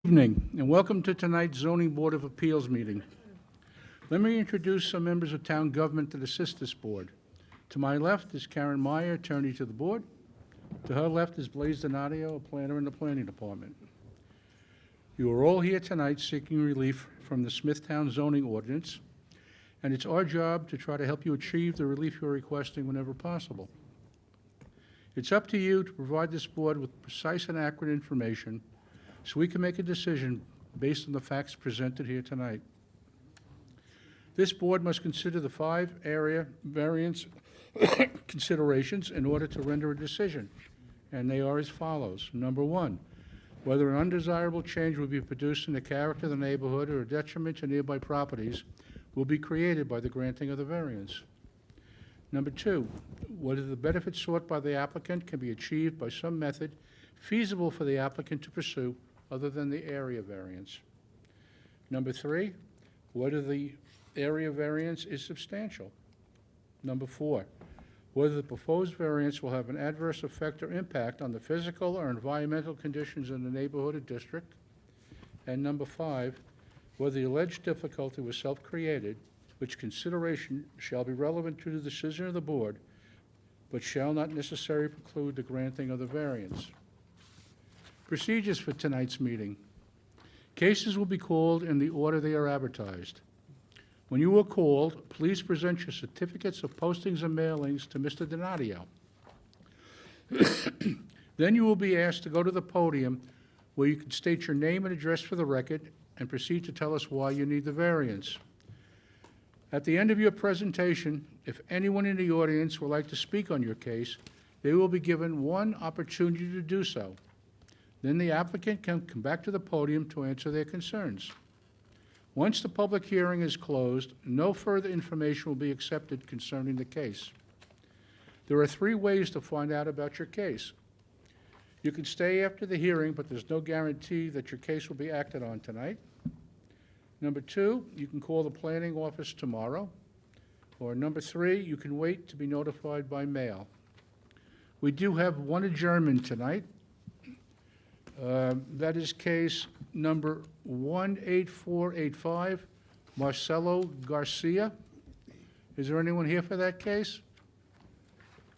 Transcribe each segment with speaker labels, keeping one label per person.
Speaker 1: Evening, and welcome to tonight's Zoning Board of Appeals meeting. Let me introduce some members of town government that assist this board. To my left is Karen Meyer, attorney to the board. To her left is Blaise Donadio, a planner in the planning department. You are all here tonight seeking relief from the Smithtown zoning ordinance, and it's our job to try to help you achieve the relief you're requesting whenever possible. It's up to you to provide this board with precise and accurate information so we can make a decision based on the facts presented here tonight. This board must consider the 5 area variance considerations in order to render a decision, and they are as follows. Number 1, whether an undesirable change will be produced in the character of the neighborhood or a detriment to nearby properties will be created by the granting of the variance. Number 2, whether the benefit sought by the applicant can be achieved by some method feasible for the applicant to pursue other than the area variance. Number 3, whether the area variance is substantial. Number 4, whether the proposed variance will have an adverse effect or impact on the physical or environmental conditions in the neighborhood or district. And number 5, whether the alleged difficulty was self-created, which consideration shall be relevant to the decision of the board, but shall not necessarily preclude the granting of the variance. Procedures for tonight's meeting. Cases will be called in the order they are advertised. When you are called, please present your certificates of postings and mailings to Mr. Donadio. Then you will be asked to go to the podium where you can state your name and address for the record and proceed to tell us why you need the variance. At the end of your presentation, if anyone in the audience would like to speak on your case, they will be given one opportunity to do so. Then the applicant can come back to the podium to answer their concerns. Once the public hearing is closed, no further information will be accepted concerning the case. There are 3 ways to find out about your case. You can stay after the hearing, but there's no guarantee that your case will be acted on tonight. Number 2, you can call the planning office tomorrow. Or number 3, you can wait to be notified by mail. We do have one adjournment tonight. That is case number 18485, Marcelo Garcia. Is there anyone here for that case?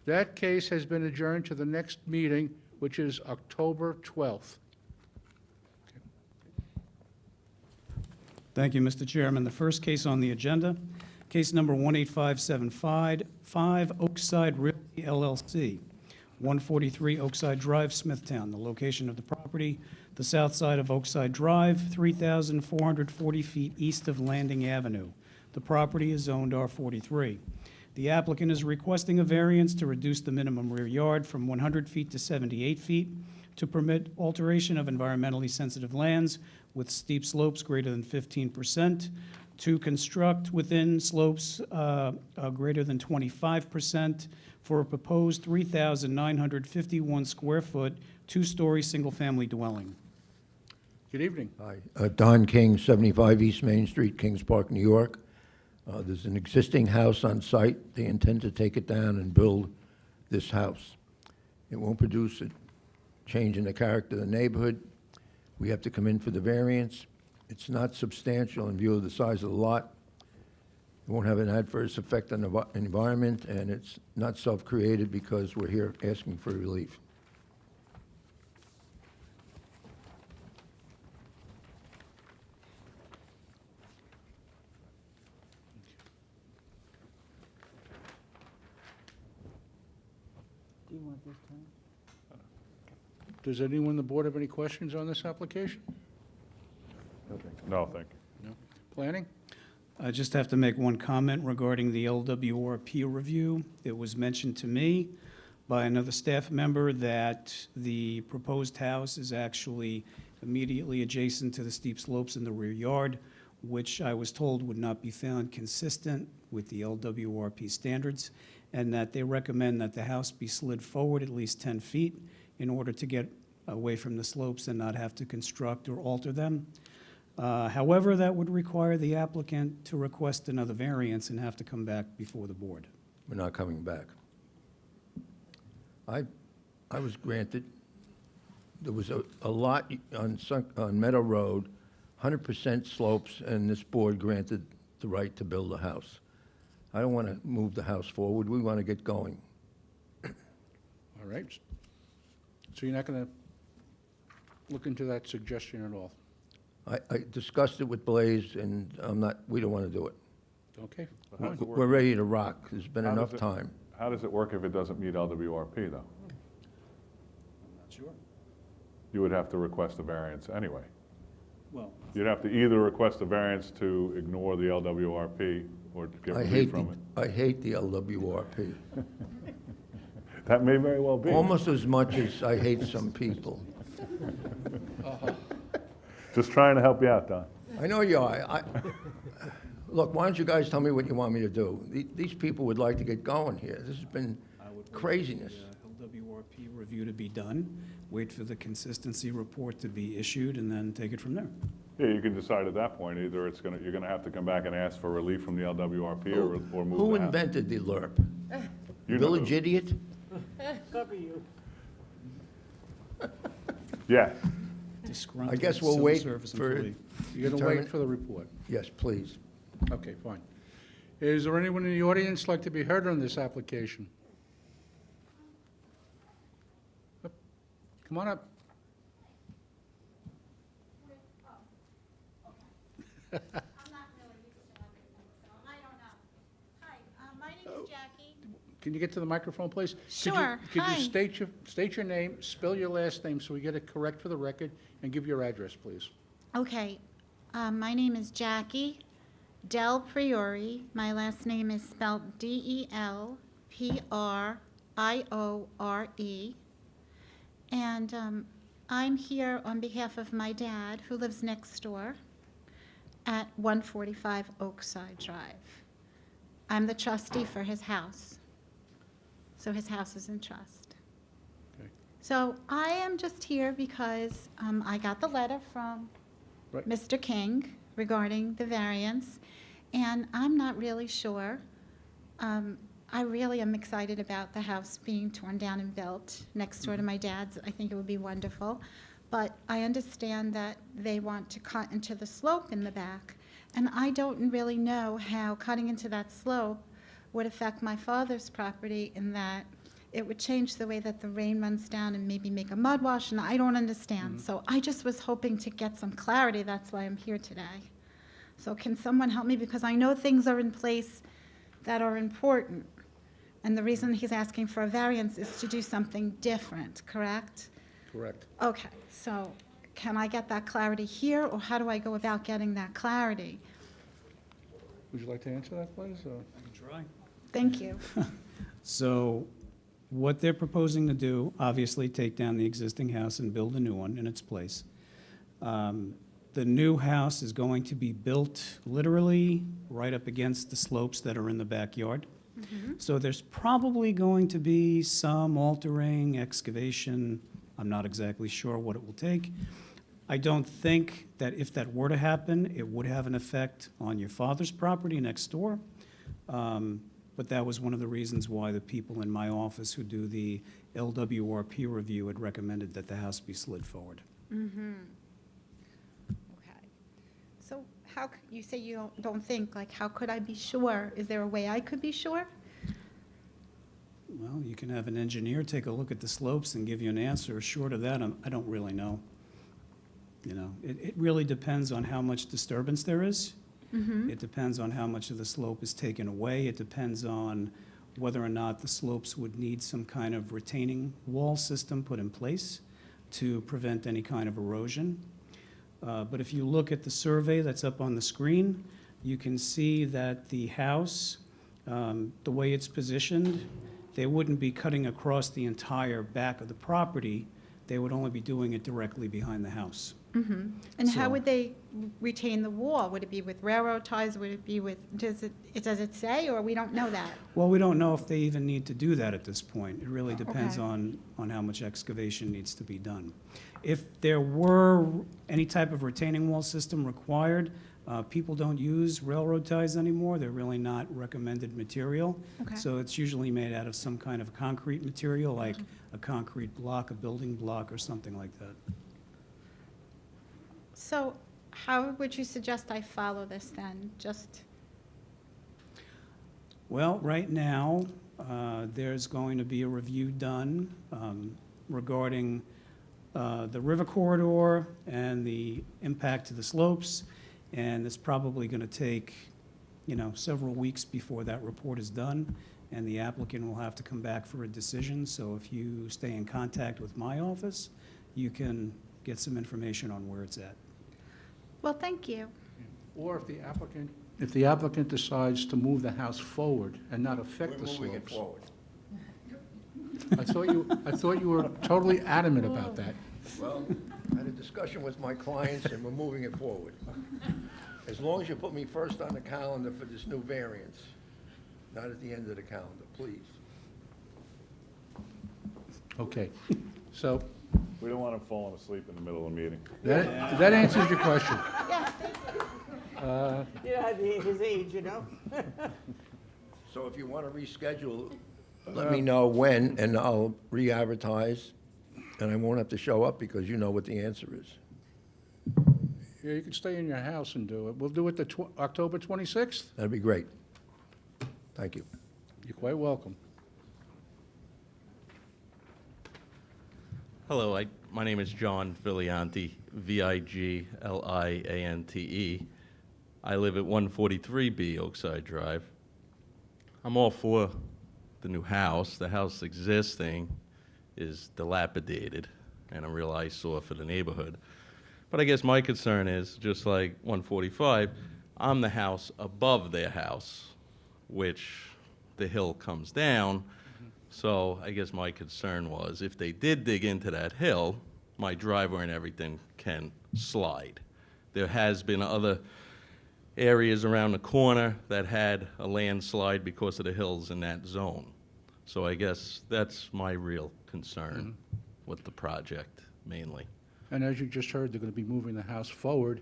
Speaker 1: That case has been adjourned to the next meeting, which is October 12th.
Speaker 2: Thank you, Mr. Chairman. The first case on the agenda, case number 18575, Oakside Realty LLC, 143 Oakside Drive, Smithtown. The location of the property, the south side of Oakside Drive, 3,440 feet east of Landing Avenue. The property is zoned R43. The applicant is requesting a variance to reduce the minimum rear yard from 100 feet to 78 feet to permit alteration of environmentally sensitive lands with steep slopes greater than 15%, to construct within slopes greater than 25%, for a proposed 3,951 square foot, 2-story single-family dwelling.
Speaker 1: Good evening.
Speaker 3: Hi, Don King, 75 East Main Street, Kings Park, New York. There's an existing house on site. They intend to take it down and build this house. It won't produce a change in the character of the neighborhood. We have to come in for the variance. It's not substantial in view of the size of the lot. It won't have an adverse effect on the environment, and it's not self-created because we're here asking for relief.
Speaker 2: Do you want this time?
Speaker 1: Does anyone on the board have any questions on this application?
Speaker 4: No, thank you.
Speaker 1: No. Planning?
Speaker 2: I just have to make one comment regarding the LWRP review. It was mentioned to me by another staff member that the proposed house is actually immediately adjacent to the steep slopes in the rear yard, which I was told would not be found consistent with the LWRP standards, and that they recommend that the house be slid forward at least 10 feet in order to get away from the slopes and not have to construct or alter them. However, that would require the applicant to request another variance and have to come back before the board.
Speaker 3: We're not coming back. I was granted there was a lot on Meadow Road, 100% slopes, and this board granted the right to build a house. I don't want to move the house forward. We want to get going.
Speaker 1: All right. So you're not going to look into that suggestion at all?
Speaker 3: I discussed it with Blaze, and we don't want to do it.
Speaker 1: Okay.
Speaker 4: How does it work?
Speaker 3: We're ready to rock. There's been
Speaker 4: How does
Speaker 3: enough
Speaker 4: it-
Speaker 3: time.
Speaker 4: How does it work if it doesn't meet LWRP, though?
Speaker 2: I'm not sure.
Speaker 4: You would have to request a variance anyway.
Speaker 2: Well,
Speaker 4: You'd have to either request a variance to ignore the LWRP or to get relief from it.
Speaker 3: I hate the LWRP,
Speaker 4: That may very well be.
Speaker 3: almost as much as I hate some people.
Speaker 4: Just trying to help you out, Don.
Speaker 3: I know you are. Look, why don't you guys tell me what you want me to do? These people would like to get going here. This has been
Speaker 2: I would wait for
Speaker 3: craziness.
Speaker 2: the LWRP review to be done, wait for the consistency report to be issued, and then take it from there.
Speaker 4: Yeah, you can decide at that point, either you're gonna have to come back and ask for relief from the LWRP or move
Speaker 3: Who
Speaker 4: the house.
Speaker 3: invented the LURP?
Speaker 4: You know
Speaker 3: Village
Speaker 4: who.
Speaker 3: idiot?
Speaker 4: Yeah,
Speaker 2: Disgruntled
Speaker 3: guess we'll
Speaker 2: civil
Speaker 3: wait
Speaker 2: service
Speaker 3: for-
Speaker 2: employee.
Speaker 1: You're going to wait for the report?
Speaker 3: Yes, please.
Speaker 1: Okay, fine. Is there anyone in the audience like to be heard on this application? Up. Come on up.
Speaker 5: I'm not really used to everything, so I don't know. Hi, my name is Jackie.
Speaker 1: Can you get to the microphone, please? Could you-
Speaker 5: Sure.
Speaker 1: Could
Speaker 5: Hi.
Speaker 1: you state your name, spell your last name so we get it correct for the record, and give your address, please?
Speaker 5: Okay, my name is Jackie Del Priore. My last name is spelled Delpriore. And I'm here on behalf of my dad, who lives next door at 145 Oakside Drive. I'm the trustee for his house. So his house is in trust.
Speaker 1: Okay.
Speaker 5: So I am just here because I got the letter from
Speaker 1: Right.
Speaker 5: Mr. King regarding the variance, and I'm not really sure. I really am excited about the house being torn down and built next door to my dad's. I think it would be wonderful. But I understand that they want to cut into the slope in the back, and I don't really know how cutting into that slope would affect my father's property in that it would change the way that the rain runs down and maybe make a mud wash, and I don't understand. So I just was hoping to get some clarity. That's why I'm here today. So can someone help me? Because I know things are in place that are important. And the reason he's asking for a variance is to do something different, correct?
Speaker 1: Correct.
Speaker 5: Okay, so can I get that clarity here, or how do I go about getting that clarity?
Speaker 1: Would you like to answer that, please? or-
Speaker 2: I can try.
Speaker 5: Thank you.
Speaker 2: So what they're proposing to do, obviously take down the existing house and build a new one in its place. The new house is going to be built literally right up against the slopes that are in the backyard. So there's probably going to be some altering, excavation. I'm not exactly sure what it will take. I don't think that if that were to happen, it would have an effect on your father's property next door. But that was one of the reasons why the people in my office who do the LWRP review had recommended that the house be slid forward.
Speaker 5: Okay. So how, you say you don't think, like, how could I be sure? Is there a way I could be sure?
Speaker 2: Well, you can have an engineer take a look at the slopes and give you an answer. Short of that, I don't really know. You know, it really depends on how much disturbance there is. It depends on how much of the slope is taken away. It depends on whether or not the slopes would need some kind of retaining wall system put in place to prevent any kind of erosion. But if you look at the survey that's up on the screen, you can see that the house, the way it's positioned, they wouldn't be cutting across the entire back of the property. They would only be doing it directly behind the house.
Speaker 5: And how
Speaker 2: So-
Speaker 5: would they retain the wall? Would it be with railroad ties? Would it be with, does it say, or we don't know that?
Speaker 2: Well, we don't know if they even need to do that at this point. It really depends
Speaker 5: Okay.
Speaker 2: on how much excavation needs to be done. If there were any type of retaining wall system required, People don't use railroad ties anymore. They're really not recommended material.
Speaker 5: Okay.
Speaker 2: So it's usually made out of some kind of concrete material, like a concrete block, a building block, or something like that.
Speaker 5: So how would you suggest I follow this then? Just,
Speaker 2: Well, right now, there's going to be a review done regarding the river corridor and the impact to the slopes, and it's probably going to take, several weeks before that report is done, and the applicant will have to come back for a decision. So if you stay in contact with my office, you can get some information on where it's at.
Speaker 5: well, thank you.
Speaker 1: Or if the applicant decides to move the house forward and not affect the
Speaker 3: We're moving it
Speaker 1: slopes.
Speaker 3: forward.
Speaker 1: I thought you were totally adamant about that.
Speaker 3: Well, I had a discussion with my clients, and we're moving it forward. As long as you put me first on the calendar for this new variance, not at the end of the calendar, please.
Speaker 1: Okay, so
Speaker 4: We don't want him falling asleep in the middle of the meeting.
Speaker 1: that answers your question.
Speaker 6: Yeah, his age,
Speaker 3: So if you want to reschedule, let me know when, and I'll re-advertise, and I won't have to show up because you know what the answer is.
Speaker 1: Yeah, you can stay in your house and do it. We'll do it October 26th.
Speaker 3: That'd be great. Thank you.
Speaker 1: You're quite welcome.
Speaker 7: Hello, my name is John Viliante, Vigliante. I live at 143B Oakside Drive. I'm all for the new house. The house existing is dilapidated and a real eyesore for the neighborhood. But I guess my concern is, just like 145, I'm the house above their house, which the hill comes down. So I guess my concern was, if they did dig into that hill, my driveway and everything can slide. There has been other areas around the corner that had a landslide because of the hills in that zone. So I guess that's my real concern with the project, mainly.
Speaker 1: And as you just heard, they're going to be moving the house forward.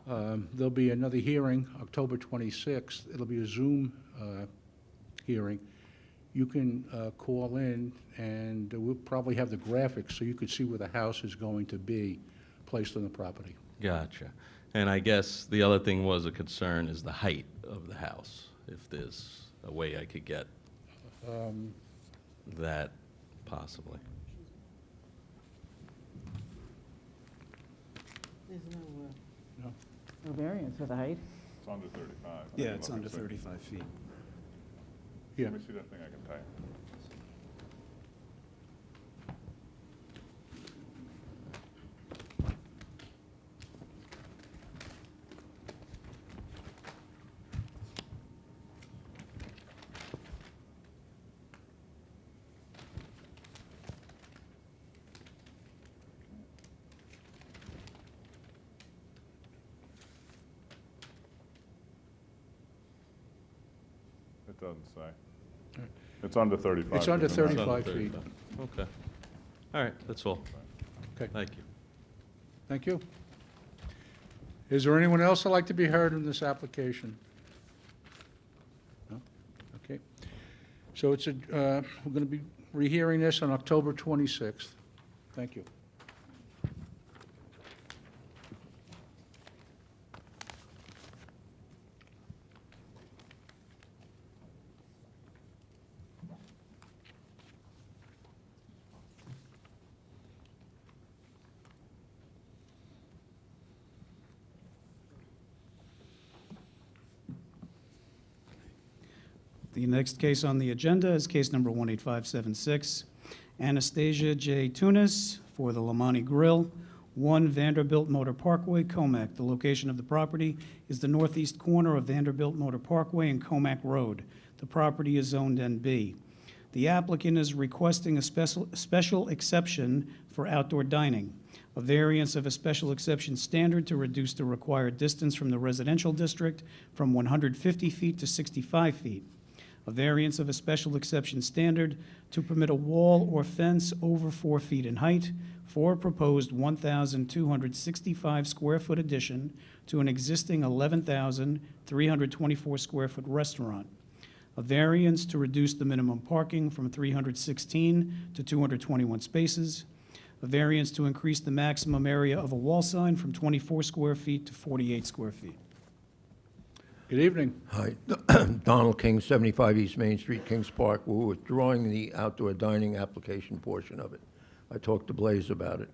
Speaker 1: There'll be another hearing, October 26th. It'll be a Zoom hearing. You can call in, and we'll probably have the graphics so you could see where the house is going to be placed on the property.
Speaker 7: Gotcha. And I guess the other thing was a concern is the height of the house, if there's a way I could get that possibly.
Speaker 6: There's
Speaker 1: No.
Speaker 6: no variance for the height.
Speaker 4: It's under 35.
Speaker 2: Yeah, it's under 35 feet.
Speaker 1: Yeah.
Speaker 4: Let me see that thing I can type. It doesn't say. It's under 35.
Speaker 1: It's under
Speaker 4: isn't it?
Speaker 1: 35 feet.
Speaker 7: Okay. All right, that's all.
Speaker 1: Okay,
Speaker 7: Thank you.
Speaker 1: thank you. Is there anyone else that'd like to be heard in this application? No? Okay. So we're going to be rehearing this on October 26th. Thank you.
Speaker 2: The next case on the agenda is case number 18576, Anastasia J. Tunis for the Lamani Grill, 1 Vanderbilt Motor Parkway, Comac. The location of the property is the northeast corner of Vanderbilt Motor Parkway and Comac Road. The property is zoned NB. The applicant is requesting a special exception for outdoor dining, a variance of a special exception standard to reduce the required distance from the residential district from 150 feet to 65 feet. a variance of a special exception standard to permit a wall or fence over 4 feet in height for a proposed 1,265 square foot addition to an existing 11,324 square foot restaurant. A variance to reduce the minimum parking from 316 to 221 spaces. A variance to increase the maximum area of a wall sign from 24 square feet to 48 square feet.
Speaker 1: Good evening.
Speaker 3: Hi, Donald King, 75 East Main Street, Kings Park. We're withdrawing the outdoor dining application portion of it. I talked to Blaze about it.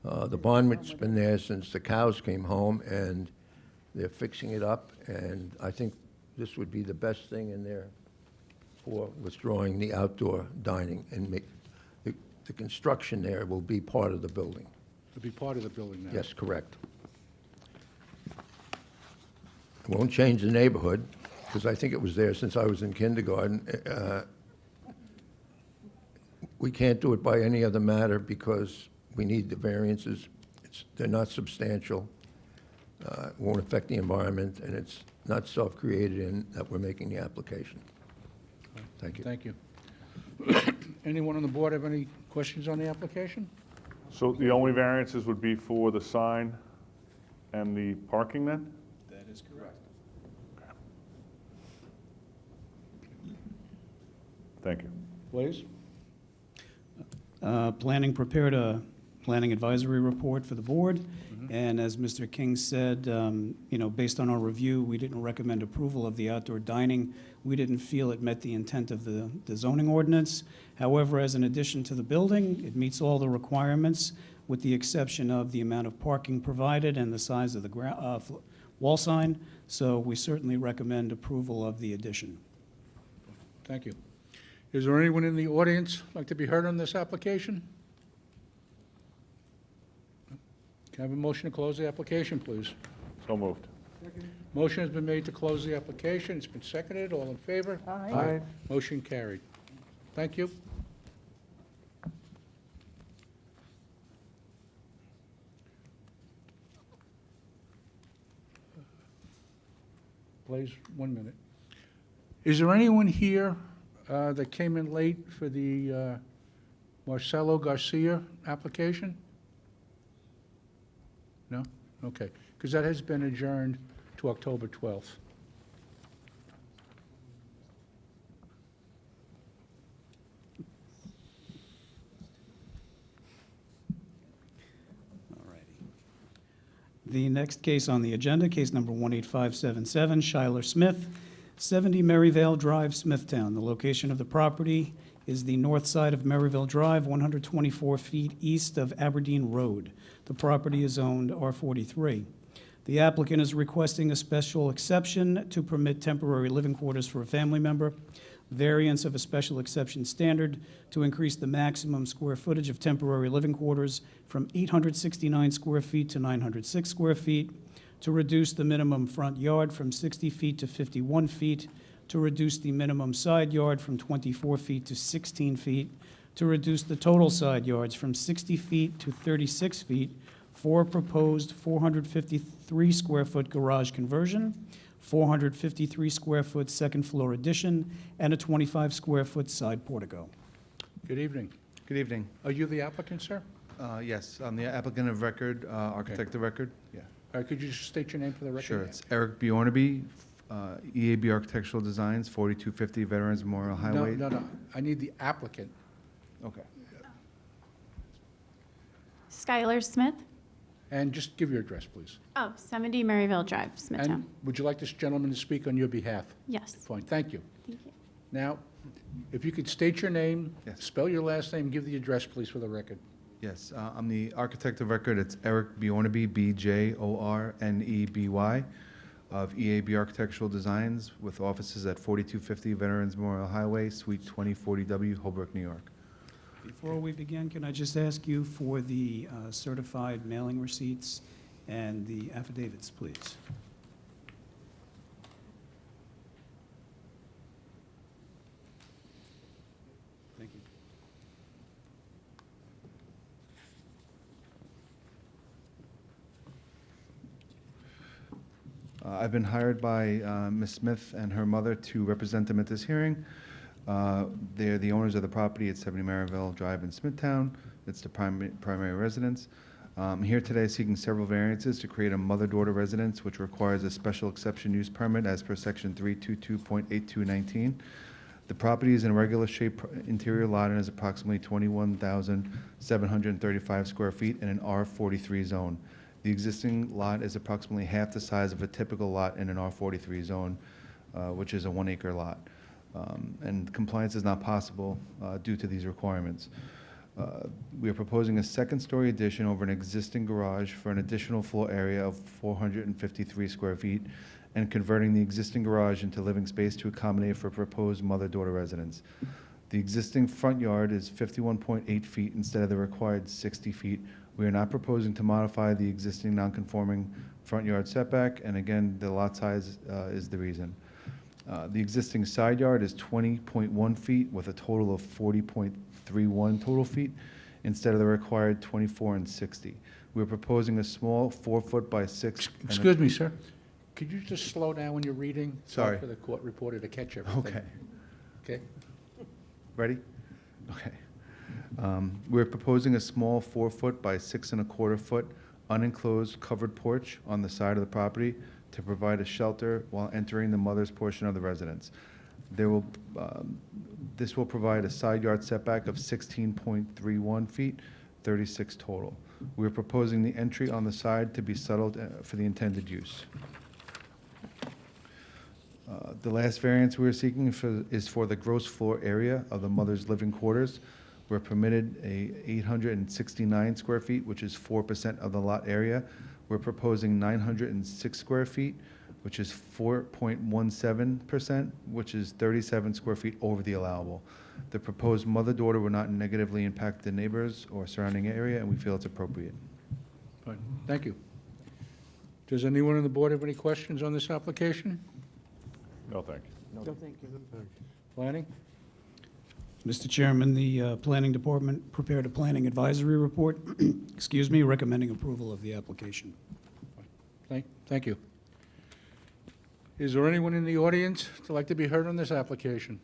Speaker 3: The bondment's been there since the cows came home, and they're fixing it up, and I think this would be the best thing in there for withdrawing the outdoor dining, and make, the construction there will be part of the building.
Speaker 1: To be part of the building now.
Speaker 3: Yes, correct. It won't change the neighborhood, because I think it was there since I was in kindergarten. We can't do it by any other matter because we need the variances. They're not substantial. It won't affect the environment, and it's not self-created in that we're making the application. Thank you.
Speaker 1: Thank you. Anyone on the board have any questions on the application?
Speaker 4: So the only variances would be for the sign and the parking then?
Speaker 2: That is correct.
Speaker 4: Thank you.
Speaker 1: Blaze?
Speaker 2: Planning prepared a planning advisory report for the board, and as Mr. King said, based on our review, we didn't recommend approval of the outdoor dining. We didn't feel it met the intent of the zoning ordinance. However, as an addition to the building, it meets all the requirements, with the exception of the amount of parking provided and the size of the wall sign, so we certainly recommend approval of the addition.
Speaker 1: Thank you. Is there anyone in the audience like to be heard on this application? Can I have a motion to close the application, please?
Speaker 4: So moved.
Speaker 1: Motion has been made to close the application. It's been seconded. All in favor?
Speaker 6: Aye.
Speaker 1: Motion carried. Thank you. Blaze, 1 minute. Is there anyone here that came in late for the Marcelo Garcia application? No? Okay, because that has been adjourned to October 12th.
Speaker 2: The next case on the agenda, case number 18577, Schuyler Smith, 70 Maryvale Drive, Smithtown. The location of the property is the north side of Maryvale Drive, 124 feet east of Aberdeen Road. The property is owned R43. The applicant is requesting a special exception to permit temporary living quarters for a family member, variance of a special exception standard to increase the maximum square footage of temporary living quarters from 869 square feet to 906 square feet, to reduce the minimum front yard from 60 feet to 51 feet, to reduce the minimum side yard from 24 feet to 16 feet, to reduce the total side yards from 60 feet to 36 feet for a proposed 453 square foot garage conversion, 453 square foot second floor addition, and a 25 square foot side portico.
Speaker 1: Good evening.
Speaker 8: Good evening.
Speaker 1: Are you the applicant, sir?
Speaker 8: Yes, I'm the applicant of record, architect of record. Yeah.
Speaker 1: All right, could you just state your name for the record?
Speaker 8: Sure, it's Eric Bjornaby, EAB Architectural Designs, 4250 Veterans Memorial Highway.
Speaker 1: No. I need the applicant.
Speaker 8: Okay.
Speaker 9: Schuyler Smith.
Speaker 1: And just give your address, please.
Speaker 9: Oh, 70 Maryvale Drive, Smithtown.
Speaker 1: And would you like this gentleman to speak on your behalf?
Speaker 9: Yes.
Speaker 1: Fine, thank you.
Speaker 9: Thank you.
Speaker 1: Now, if you could state your name,
Speaker 8: Yes.
Speaker 1: spell your last name, give the address, please, for the record.
Speaker 8: Yes, I'm the architect of record. It's Eric Bjornaby, BJORNEBY, of EAB Architectural Designs, with offices at 4250 Veterans Memorial Highway, Suite 2040W, Holbrook, New York.
Speaker 2: Before we begin, can I just ask you for the certified mailing receipts and the affidavits, please? Thank you.
Speaker 8: I've been hired by Ms. Smith and her mother to represent them at this hearing. They're the owners of the property at 70 Maryville Drive in Smithtown. It's the primary residence. I'm here today seeking several variances to create a mother-daughter residence, which requires a special exception use permit as per section 322.8219. The property is in a regular shape interior lot and is approximately 21,735 square feet in an R43 zone. The existing lot is approximately half the size of a typical lot in an R43 zone, which is a 1 acre lot. And compliance is not possible due to these requirements. We are proposing a second-story addition over an existing garage for an additional floor area of 453 square feet and converting the existing garage into living space to accommodate for proposed mother-daughter residence. The existing front yard is 51.8 feet instead of the required 60 feet. We are not proposing to modify the existing non-conforming front yard setback, and again, the lot size is the reason. The existing side yard is 20.1 feet with a total of 40.31 total feet instead of the required 24 and 60. We're proposing a small 4-foot by 6.
Speaker 1: Excuse me, sir. Could you just slow down when you're reading?
Speaker 8: Sorry.
Speaker 1: For the court reporter to catch everything.
Speaker 8: Okay.
Speaker 1: Okay?
Speaker 8: Ready? Okay. We're proposing a small 4-foot by 6¼ foot unenclosed covered porch on the side of the property to provide a shelter while entering the mother's portion of the residence. This will provide a side yard setback of 16.31 feet, 36 total. We're proposing the entry on the side to be settled for the intended use. The last variance we are seeking is for the gross floor area of the mother's living quarters. We're permitted 869 square feet, which is 4% of the lot area. We're proposing 906 square feet, which is 4.17%, which is 37 square feet over the allowable. The proposed mother-daughter will not negatively impact the neighbors or surrounding area, and we feel it's appropriate.
Speaker 1: Fine. Thank you. Does anyone on the board have any questions on this application?
Speaker 4: No, thank you.
Speaker 6: No, thank you.
Speaker 1: Planning?
Speaker 2: Mr. Chairman, the Planning Department prepared a planning advisory report, excuse me, recommending approval of the application.
Speaker 1: Thank you. Is there anyone in the audience that'd like to be heard on this application?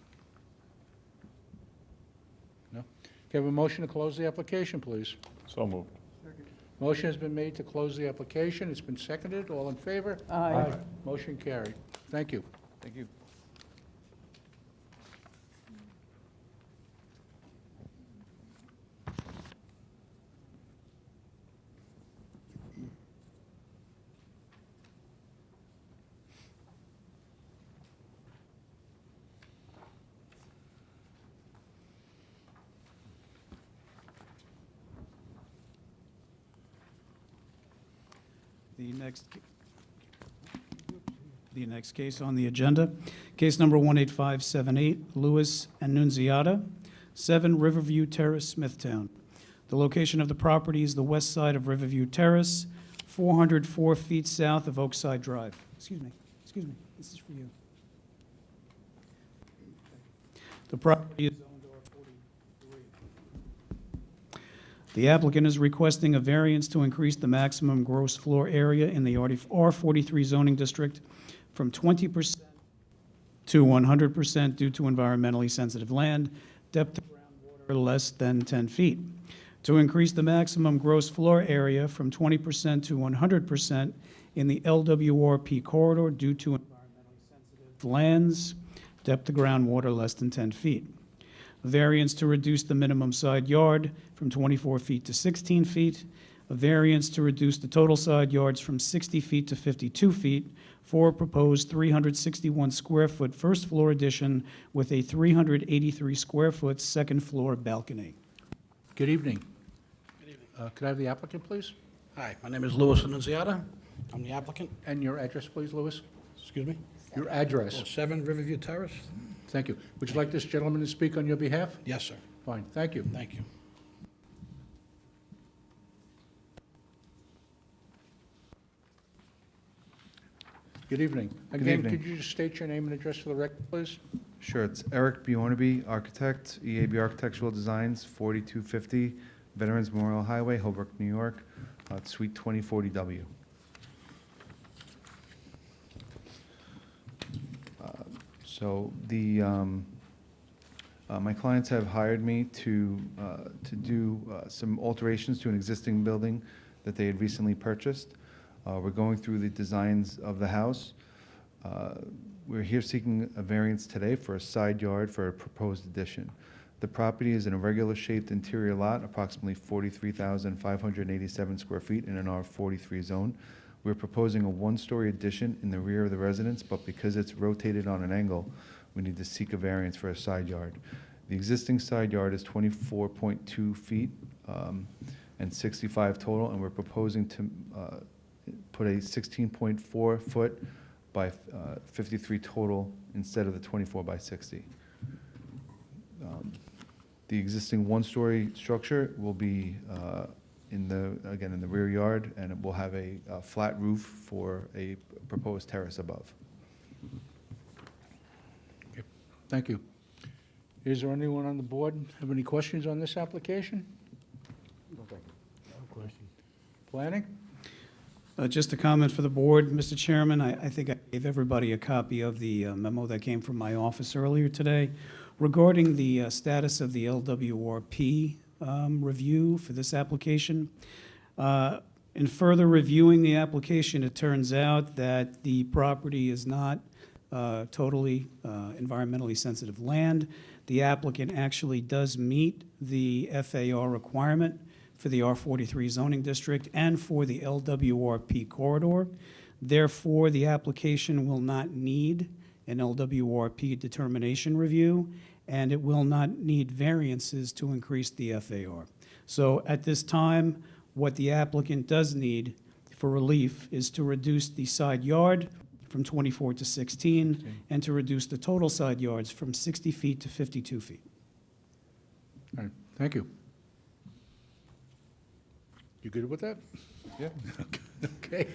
Speaker 1: No? Can I have a motion to close the application, please?
Speaker 4: So moved.
Speaker 1: Motion has been made to close the application. It's been seconded. All in favor?
Speaker 6: Aye.
Speaker 1: Motion carried. Thank you.
Speaker 8: Thank you.
Speaker 2: The next case on the agenda, case number 18578, Lewis and Nunziata, 7 Riverview Terrace, Smithtown. The location of the property is the west side of Riverview Terrace, 404 feet south of Oakside Drive. Excuse me, this is for you. The property is zoned R43. The applicant is requesting a variance to increase the maximum gross floor area in the R43 zoning district from 20% to 100% due to environmentally sensitive land, depth of groundwater less than 10 feet. To increase the maximum gross floor area from 20% to 100% in the LWRP corridor due to environmentally sensitive lands, depth of groundwater less than 10 feet. A variance to reduce the minimum side yard from 24 feet to 16 feet. A variance to reduce the total side yards from 60 feet to 52 feet for a proposed 361 square foot first floor addition with a 383 square foot second floor balcony.
Speaker 1: Good evening. Could I have the applicant, please?
Speaker 10: Hi, my name is Louis Annunziata. I'm the applicant.
Speaker 1: And your address, please, Louis?
Speaker 10: Excuse me?
Speaker 1: Your address.
Speaker 10: 7 Riverview Terrace?
Speaker 1: Thank you. Would you like this gentleman to speak on your behalf?
Speaker 10: Yes, sir.
Speaker 1: Fine, thank you.
Speaker 10: Thank you.
Speaker 1: Good evening.
Speaker 8: Good
Speaker 1: Again,
Speaker 8: evening.
Speaker 1: could you just state your name and address for the record, please?
Speaker 8: Sure, it's Eric Bjornaby, architect, EAB Architectural Designs, 4250 Veterans Memorial Highway, Holbrook, New York, Suite 2040W. So my clients have hired me to do some alterations to an existing building that they had recently purchased. We're going through the designs of the house. We're here seeking a variance today for a side yard for a proposed addition. The property is an irregular shaped interior lot, approximately 43,587 square feet in an R43 zone. We're proposing a one-story addition in the rear of the residence, but because it's rotated on an angle, we need to seek a variance for a side yard. The existing side yard is 24.2 feet and 65 total, and we're proposing to put a 16.4 foot by 53 total instead of the 24 by 60. The existing one-story structure will be in the rear yard, and it will have a flat roof for a proposed terrace above.
Speaker 1: Thank you. Is there anyone on the board have any questions on this application?
Speaker 10: No question.
Speaker 1: Planning?
Speaker 2: Just a comment for the board, Mr. Chairman. I think I gave everybody a copy of the memo that came from my office earlier today regarding the status of the LWRP review for this application. In further reviewing the application, it turns out that the property is not totally environmentally sensitive land. The applicant actually does meet the FAR requirement for the R43 zoning district and for the LWRP corridor. Therefore, the application will not need an LWRP determination review, and it will not need variances to increase the FAR. So at this time, what the applicant does need for relief is to reduce the side yard from 24 to 16, and to reduce the total side yards from 60 feet to 52 feet.
Speaker 1: All right, thank you. You good with that?
Speaker 8: Yeah.
Speaker 1: Okay.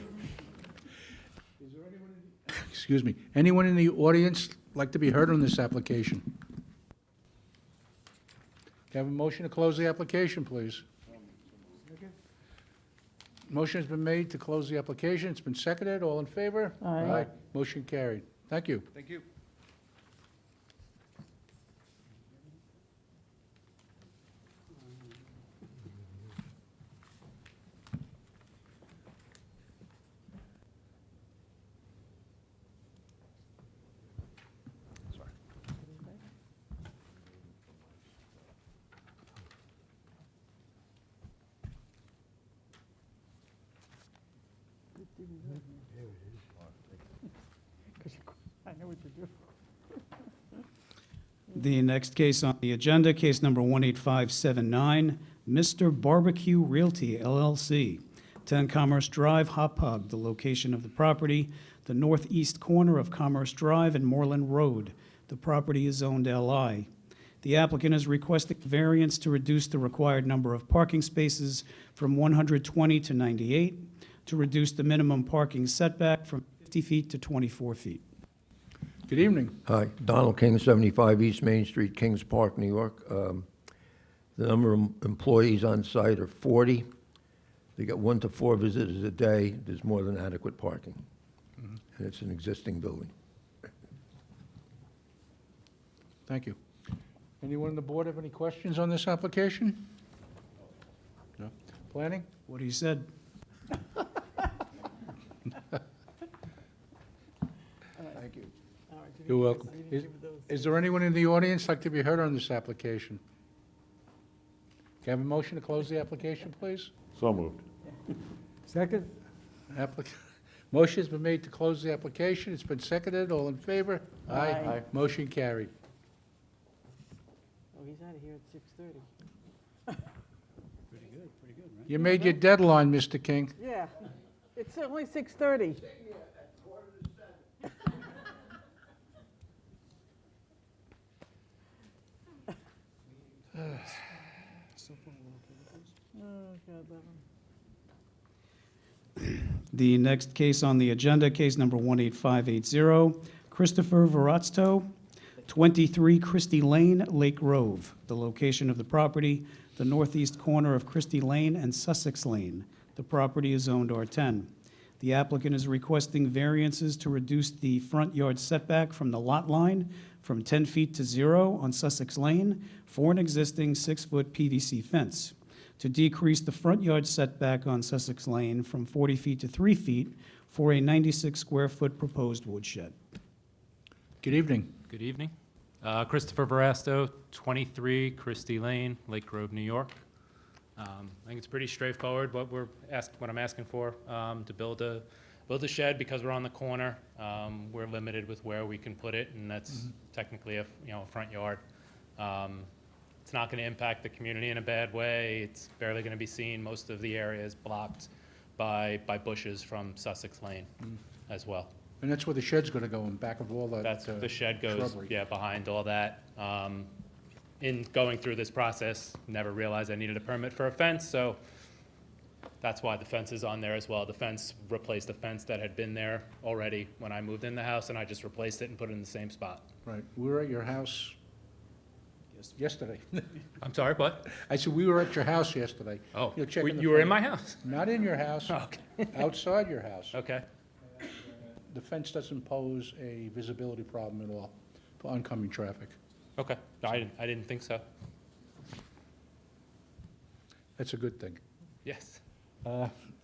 Speaker 1: Is there anyone excuse me, anyone in the audience like to be heard on this application? Can I have a motion to close the application, please? Motion has been made to close the application. It's been seconded. All in favor?
Speaker 6: Aye.
Speaker 1: Motion carried. Thank you.
Speaker 8: Thank you.
Speaker 6: I know what you do.
Speaker 2: The next case on the agenda, case number 18579, Mr. Barbecue Realty LLC, 10 Commerce Drive, Hauppauge, the location of the property, the northeast corner of Commerce Drive and Moreland Road. The property is zoned LI. The applicant is requesting variance to reduce the required number of parking spaces from 120 to 98, to reduce the minimum parking setback from 50 feet to 24 feet.
Speaker 1: Good evening.
Speaker 3: Hi, Donald King, 75 East Main Street, Kings Park, New York. The number of employees on site are 40. They get 1 to 4 visitors a day. There's more than adequate parking. And it's an existing building.
Speaker 1: Thank you. Anyone on the board have any questions on this application? No. Planning?
Speaker 2: What he said.
Speaker 1: Thank you.
Speaker 6: All right, you
Speaker 1: You're
Speaker 6: need-
Speaker 1: welcome.
Speaker 6: you need to give those.
Speaker 1: Is there anyone in the audience like to be heard on this application? Can I have a motion to close the application, please?
Speaker 4: So moved.
Speaker 10: Second?
Speaker 1: Motion has been made to close the application. It's been seconded. All in favor?
Speaker 6: Aye.
Speaker 1: Motion carried.
Speaker 6: Oh, he's out of here at 6:30.
Speaker 2: Pretty good, right?
Speaker 1: You made your deadline, Mr. King.
Speaker 6: Yeah, it's only 6:30. Oh, God love him.
Speaker 2: The next case on the agenda, case number 18580, Christopher Verazzo, 23 Christie Lane, Lake Grove. The location of the property, the northeast corner of Christie Lane and Sussex Lane. The property is zoned R10. The applicant is requesting variances to reduce the front yard setback from the lot line from 10 feet to 0 on Sussex Lane for an existing 6-foot PVC fence, to decrease the front yard setback on Sussex Lane from 40 feet to 3 feet for a 96-square-foot proposed woodshed.
Speaker 1: Good evening.
Speaker 11: Good evening. Christopher Verasto, 23 Christie Lane, Lake Grove, New York. I think it's pretty straightforward what I'm asking for, to build a shed because we're on the corner. We're limited with where we can put it, and that's technically a front yard. It's not going to impact the community in a bad way. It's barely going to be seen. Most of the area is blocked by bushes from Sussex Lane as well.
Speaker 1: And that's where the shed's going to go, in back of all that
Speaker 11: That's, the shed goes,
Speaker 1: shrubbery.
Speaker 11: yeah, behind all that. In going through this process, never realized I needed a permit for a fence, so that's why the fence is on there as well. The fence replaced the fence that had been there already when I moved in the house, and I just replaced it and put it in the same spot.
Speaker 1: Right. We were at your house yesterday.
Speaker 11: I'm sorry, what?
Speaker 1: I said, we were at your house yesterday.
Speaker 11: Oh,
Speaker 1: You're checking the
Speaker 11: you were in
Speaker 1: fence.
Speaker 11: my house?
Speaker 1: Not in your house,
Speaker 11: Okay.
Speaker 1: outside your house.
Speaker 11: Okay,
Speaker 1: The fence doesn't pose a visibility problem at all for oncoming traffic.
Speaker 11: okay. No, I didn't think so.
Speaker 1: That's a good thing.
Speaker 11: Yes.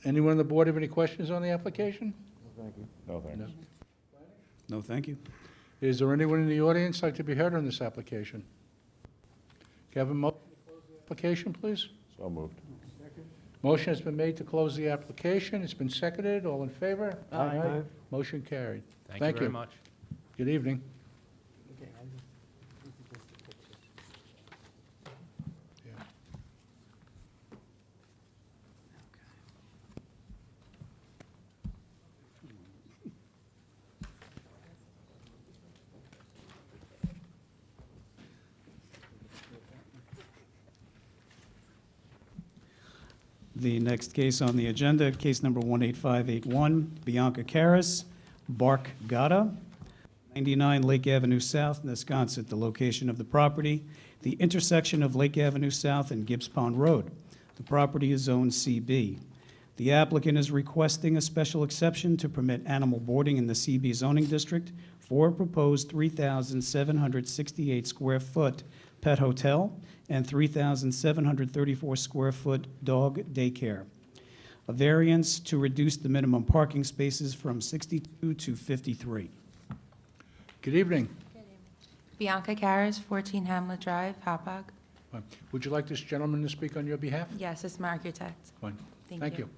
Speaker 1: Anyone on the board have any questions on the application?
Speaker 10: Thank you.
Speaker 4: No, thanks.
Speaker 1: No.
Speaker 2: No, thank you.
Speaker 1: Is there anyone in the audience like to be heard on this application? Can I have a motion to close the application, please?
Speaker 4: So moved.
Speaker 1: Motion has been made to close the application. It's been seconded. All in favor?
Speaker 10: Aye.
Speaker 1: Motion carried.
Speaker 11: Thank you very much.
Speaker 1: Good evening. Yeah.
Speaker 2: The next case on the agenda, case number 18581, Bianca Karas, Bark Gata, 99 Lake Avenue South, Nesconset. The location of the property, the intersection of Lake Avenue South and Gibbs Pond Road. The property is Zone CB. The applicant is requesting a special exception to permit animal boarding in the CB zoning district for a proposed 3,768 square foot pet hotel and 3,734 square foot dog daycare. A variance to reduce the minimum parking spaces from 62 to 53.
Speaker 1: Good evening.
Speaker 12: Bianca Karas, 14 Hamlet Drive, Hauppauge.
Speaker 1: Fine. Would you like this gentleman to speak on your behalf?
Speaker 12: Yes, it's my architect.
Speaker 1: Fine.
Speaker 12: Thank you.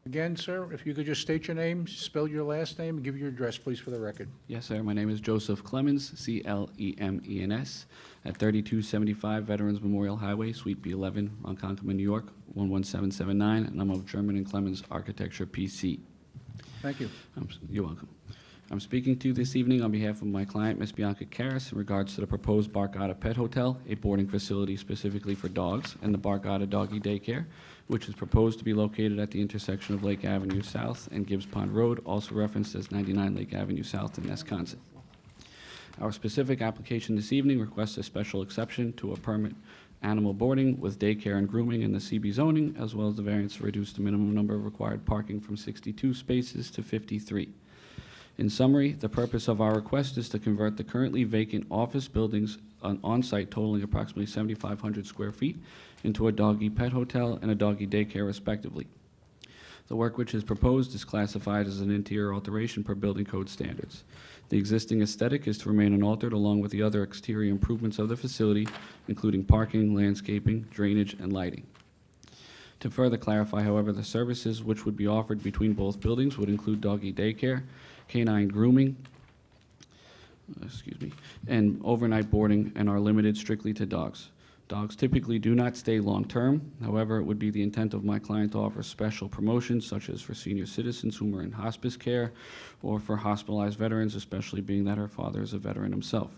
Speaker 1: Again, sir, if you could just state your name, spell your last name, and give your address, please, for the record.
Speaker 13: Yes, sir. My name is Joseph Clemens, Clemens, at 3275 Veterans Memorial Highway, Suite B11, Ronkonkoma, New York, 11779, and I'm of German and Clemens Architecture, PC.
Speaker 1: Thank you.
Speaker 13: You're welcome. I'm speaking to you this evening on behalf of my client, Ms. Bianca Karas, in regards to the proposed Barkata Pet Hotel, a boarding facility specifically for dogs, and the Barkata Doggy Daycare, which is proposed to be located at the intersection of Lake Avenue South and Gibbs Pond Road, also referenced as 99 Lake Avenue South in Nesconset. Our specific application this evening requests a special exception to a permit animal boarding with daycare and grooming in the CB zoning, as well as the variance to reduce the minimum number of required parking from 62 spaces to 53. In summary, the purpose of our request is to convert the currently vacant office buildings on-site totaling approximately 7,500 square feet into a doggy pet hotel and a doggy daycare respectively. The work which is proposed is classified as an interior alteration per building code standards. The existing aesthetic is to remain unaltered along with the other exterior improvements of the facility, including parking, landscaping, drainage, and lighting. To further clarify, however, the services which would be offered between both buildings would include doggy daycare, canine grooming, and overnight boarding, and are limited strictly to dogs. Dogs typically do not stay long-term. However, it would be the intent of my client to offer special promotions, such as for senior citizens whom are in hospice care, or for hospitalized veterans, especially being that her father is a veteran himself.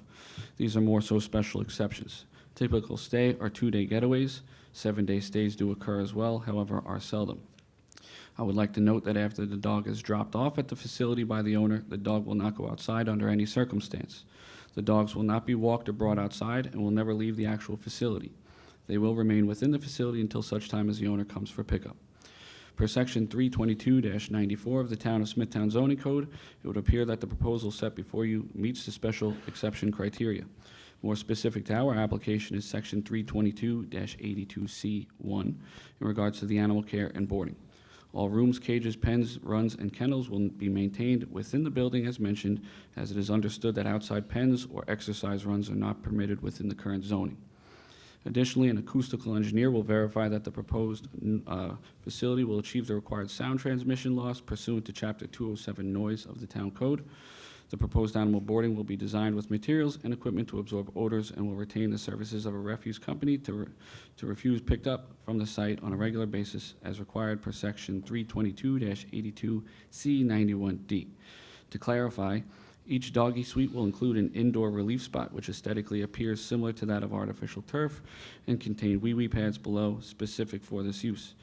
Speaker 13: These are more so special exceptions. Typical stay are 2-day getaways. 7-day stays do occur as well, however, are seldom. I would like to note that after the dog is dropped off at the facility by the owner, the dog will not go outside under any circumstance. The dogs will not be walked or brought outside and will never leave the actual facility. They will remain within the facility until such time as the owner comes for pickup. Per Section 322-94 of the Town of Smithtown zoning code, it would appear that the proposal set before you meets the special exception criteria. More specific to our application is Section 322-82C1 in regards to the animal care and boarding. All rooms, cages, pens, runs, and kennels will be maintained within the building as mentioned, as it is understood that outside pens or exercise runs are not permitted within the current zoning. Additionally, an acoustical engineer will verify that the proposed facility will achieve the required sound transmission loss pursuant to Chapter 207 noise of the town code. The proposed animal boarding will be designed with materials and equipment to absorb odors and will retain the services of a refuse company to refuse picked up from the site on a regular basis as required per Section 322-82C91D. To clarify, each doggy suite will include an indoor relief spot which aesthetically appears similar to that of artificial turf and contain wee-wee pads below specific for this use.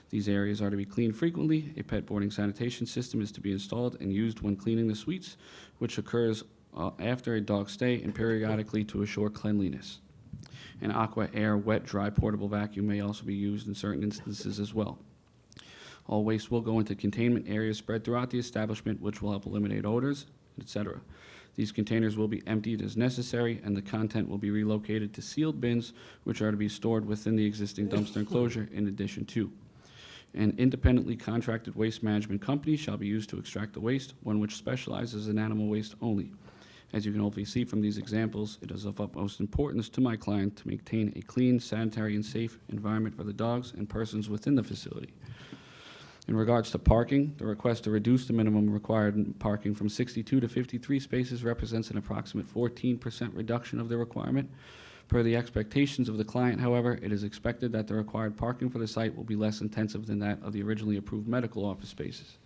Speaker 13: These areas are to be cleaned frequently. A pet boarding sanitation system is to be installed and used when cleaning the suites, which occurs after a dog stay and periodically to assure cleanliness. An aqua air wet dry portable vacuum may also be used in certain instances as well. All waste will go into containment areas spread throughout the establishment, which will help eliminate odors, etc. These containers will be emptied as necessary, and the content will be relocated to sealed bins, which are to be stored within the existing dumpster enclosure in addition to. An independently contracted waste management company shall be used to extract the waste, one which specializes in animal waste only. As you can hopefully see from these examples, it is of utmost importance to my client to maintain a clean, sanitary, and safe environment for the dogs and persons within the facility. In regards to parking, the request to reduce the minimum required parking from 62 to 53 spaces represents an approximate 14% reduction of the requirement. Per the expectations of the client, however, it is expected that the required parking for the site will be less intensive than that of the originally approved medical office spaces.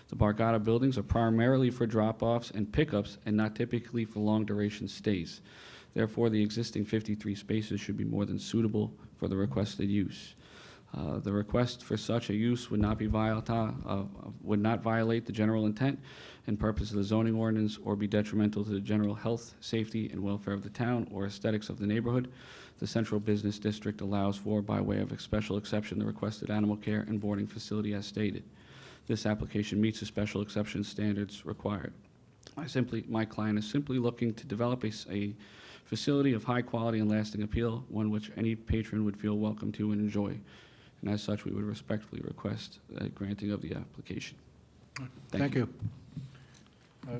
Speaker 13: The Bargata buildings are primarily for drop-offs and pickups and not typically for long-duration stays. Therefore, the existing 53 spaces should be more than suitable for the requested use. The request for such a use would not violate the general intent and purpose of the zoning ordinance or be detrimental to the general health, safety, and welfare of the town or aesthetics of the neighborhood. The central business district allows for, by way of a special exception, the requested animal care and boarding facility as stated. This application meets the special exception standards required. My client is simply looking to develop a facility of high quality and lasting appeal, one which any patron would feel welcome to and enjoy. And as such, we would respectfully request a granting of the application.
Speaker 1: Thank you.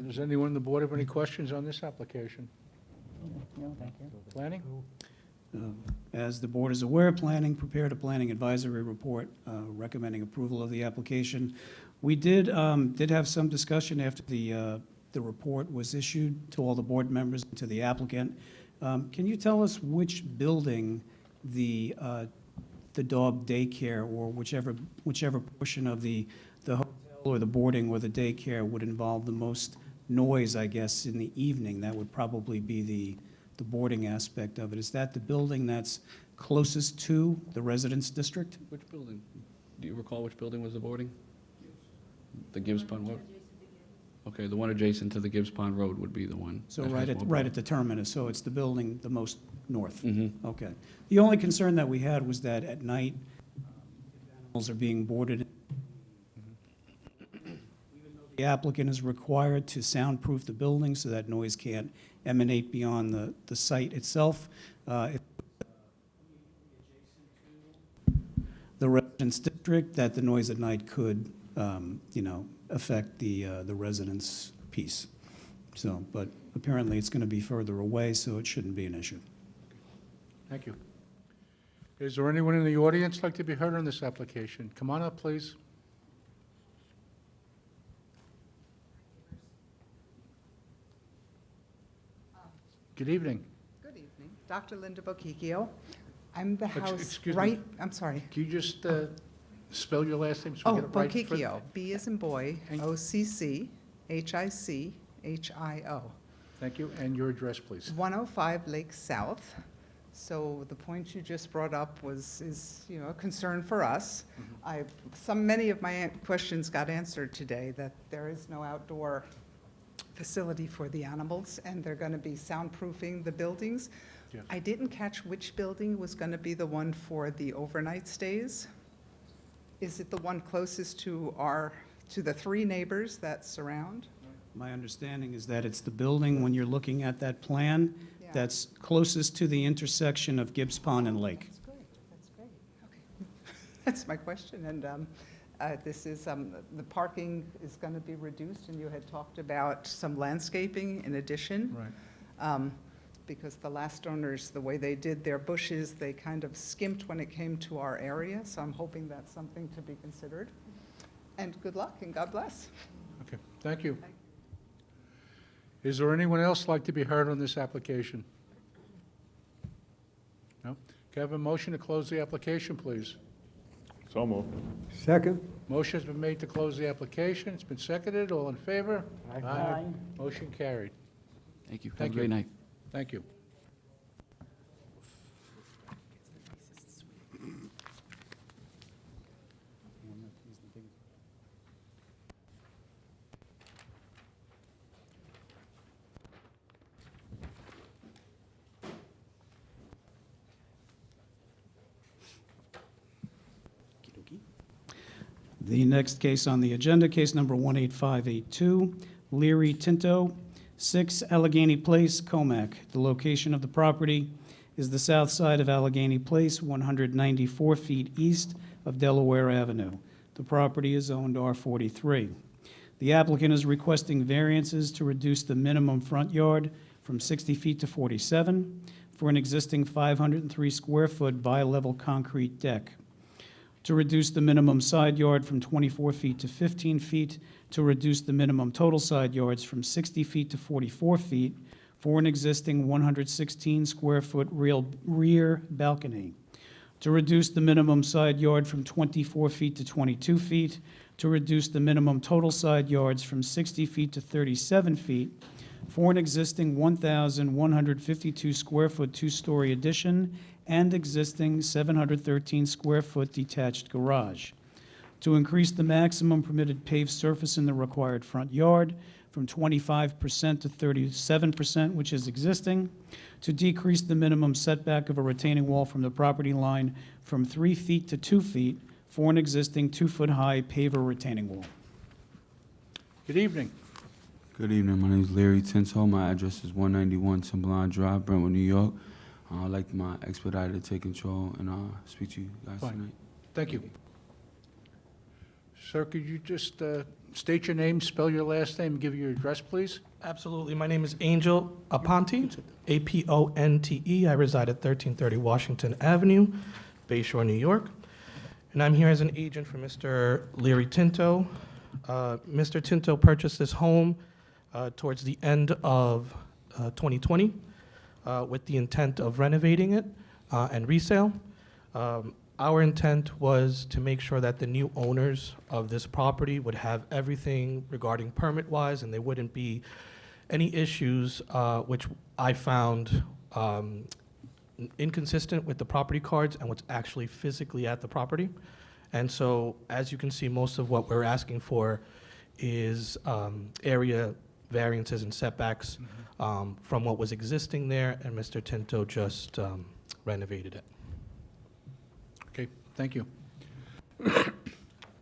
Speaker 1: Does anyone on the board have any questions on this application?
Speaker 6: No, thank you.
Speaker 1: Planning?
Speaker 2: As the board is aware, Planning prepared a planning advisory report recommending approval of the application. We did have some discussion after the report was issued to all the board members and to the applicant. Can you tell us which building the dog daycare or whichever portion of the hotel or the boarding or the daycare would involve the most noise, I guess, in the evening? That would probably be the boarding aspect of it. Is that the building that's closest to the residence district?
Speaker 13: Which building? Do you recall which building was the boarding? The Gibbs Pond Road? Okay, the one adjacent to the Gibbs Pond Road would be the one.
Speaker 2: So
Speaker 13: that has more
Speaker 2: right at the terminus, so it's the building the most north?
Speaker 13: Mm-hmm.
Speaker 2: Okay. The only concern that we had was that at night, animals are being boarded. Even though the applicant is required to soundproof the building so that noise can't emanate beyond the site itself. If the residence district, that the noise at night could, affect the residence piece. So, but apparently it's going to be further away, so it shouldn't be an issue.
Speaker 1: Thank you. Is there anyone in the audience like to be heard on this application? Come on up, please. Good evening.
Speaker 14: Good evening. Dr. Linda Bocchicchio. I'm the house
Speaker 1: Excuse
Speaker 14: right,
Speaker 1: me.
Speaker 14: I'm sorry.
Speaker 1: Can you just spell your last name so we
Speaker 14: Oh,
Speaker 1: get it right?
Speaker 14: Bocchicchio, B as in boy,
Speaker 1: And-
Speaker 14: OCCHICHIO.
Speaker 1: Thank you, and your address, please.
Speaker 14: 105 Lake South. So the point you just brought up is a concern for us. Many of my questions got answered today, that there is no outdoor facility for the animals, and they're going to be soundproofing the buildings.
Speaker 1: Yes.
Speaker 14: I didn't catch which building was going to be the one for the overnight stays. Is it the one closest to the three neighbors that surround?
Speaker 2: My understanding is that it's the building, when you're looking at that plan,
Speaker 14: Yeah.
Speaker 2: that's closest to the intersection of Gibbs Pond and Lake.
Speaker 14: That's great, that's great, okay. That's my question, and this is, the parking is going to be reduced, and you had talked about some landscaping in addition.
Speaker 1: Right.
Speaker 14: Because the last owners, the way they did their bushes, they kind of skimped when it came to our area, so I'm hoping that's something to be considered. And good luck, and God bless.
Speaker 1: Okay, thank you. Is there anyone else like to be heard on this application? No? Can I have a motion to close the application, please?
Speaker 4: So moved.
Speaker 10: Second?
Speaker 1: Motion's been made to close the application. It's been seconded. All in favor?
Speaker 10: Aye.
Speaker 1: Motion carried.
Speaker 13: Thank you. Have
Speaker 1: Thank
Speaker 13: a great
Speaker 1: you.
Speaker 13: night.
Speaker 1: Thank you.
Speaker 2: The next case on the agenda, case number 18582, Leary Tinto, 6 Allegheny Place, Comac. The location of the property is the south side of Allegheny Place, 194 feet east of Delaware Avenue. The property is zoned R43. The applicant is requesting variances to reduce the minimum front yard from 60 feet to 47 for an existing 503 square foot bi-level concrete deck, to reduce the minimum side yard from 24 feet to 15 feet, to reduce the minimum total side yards from 60 feet to 44 feet for an existing 116 square foot rear balcony, to reduce the minimum side yard from 24 feet to 22 feet, to reduce the minimum total side yards from 60 feet to 37 feet for an existing 1,152 square foot two-story addition and existing 713 square foot detached garage, to increase the maximum permitted paved surface in the required front yard from 25% to 37%, which is existing, to decrease the minimum setback of a retaining wall from the property line from 3 feet to 2 feet for an existing 2-foot-high paver retaining wall.
Speaker 1: Good evening.
Speaker 15: Good evening. My name is Larry Tinto. My address is 191 Timberline Drive, Brentwood, New York. I'd like my expediter to take control and speak to you guys
Speaker 1: Fine.
Speaker 15: tonight.
Speaker 1: Thank you. Sir, could you just state your name, spell your last name, and give your address, please?
Speaker 16: Absolutely. My name is Angel Aponte, A-P-O-N-T-E. I reside at 1330 Washington Avenue, Bayshore, New York. And I'm here as an agent for Mr. Leary Tinto. Mr. Tinto purchased this home towards the end of 2020 with the intent of renovating it and resale. Our intent was to make sure that the new owners of this property would have everything regarding permit-wise, and there wouldn't be any issues which I found inconsistent with the property cards and what's actually physically at the property. And so, as you can see, most of what we're asking for is area variances and setbacks from what was existing there, and Mr. Tinto just renovated it.
Speaker 1: Okay, thank you.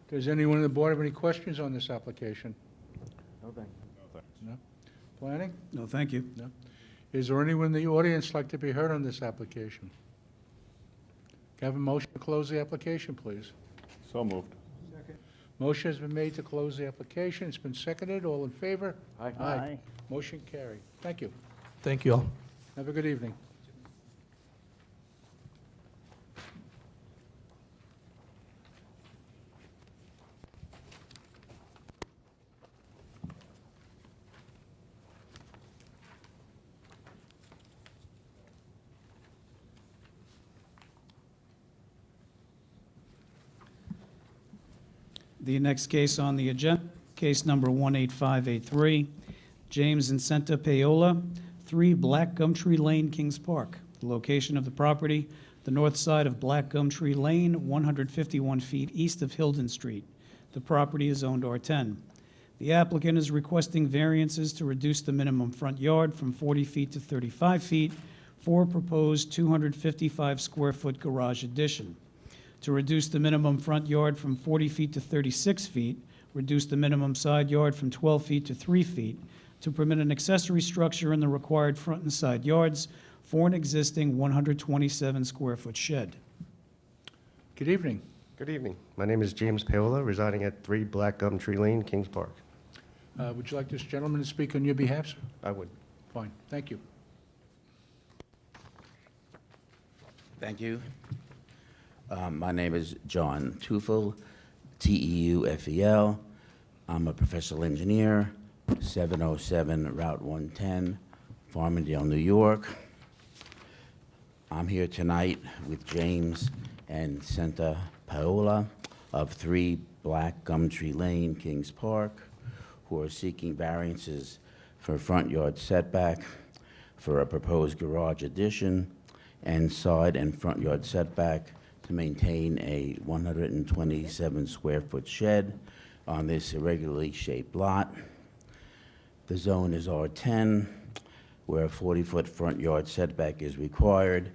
Speaker 1: Does anyone on the board have any questions on this application?
Speaker 10: No, thank you.
Speaker 1: No? Planning?
Speaker 2: No, thank you.
Speaker 1: No? Is there anyone in the audience like to be heard on this application? Can I have a motion to close the application, please?
Speaker 4: So moved.
Speaker 1: Motion has been made to close the application. It's been seconded. All in favor?
Speaker 10: Aye.
Speaker 1: Motion carried. Thank you.
Speaker 16: Thank you all.
Speaker 1: Have a good evening.
Speaker 2: The next case on the agenda, case number 18583, James and Senta Paola, 3 Black Gumtree Lane, Kings Park. The location of the property, the north side of Black Gumtree Lane, 151 feet east of Hilden Street. The property is zoned R10. The applicant is requesting variances to reduce the minimum front yard from 40 feet to 35 feet for a proposed 255 square foot garage addition, to reduce the minimum front yard from 40 feet to 36 feet, reduce the minimum side yard from 12 feet to 3 feet, to permit an accessory structure in the required front and side yards for an existing 127-square-foot shed.
Speaker 1: Good evening.
Speaker 17: Good evening. My name is James Paola, residing at 3 Black Gum Tree Lane, Kings Park.
Speaker 1: Would you like this gentleman to speak on your behalf, sir?
Speaker 17: I would.
Speaker 1: Fine, thank you.
Speaker 18: Thank you. My name is John Teufel, Teufel. I'm a professional engineer, 707 Route 110, Farmingdale, New York. I'm here tonight with James and Santa Paola of 3 Black Gum Tree Lane, Kings Park, who are seeking variances for front yard setback, for a proposed garage addition, and side and front yard setback to maintain a 127-square-foot shed on this irregularly shaped lot. The zone is R10, where a 40-foot front yard setback is required,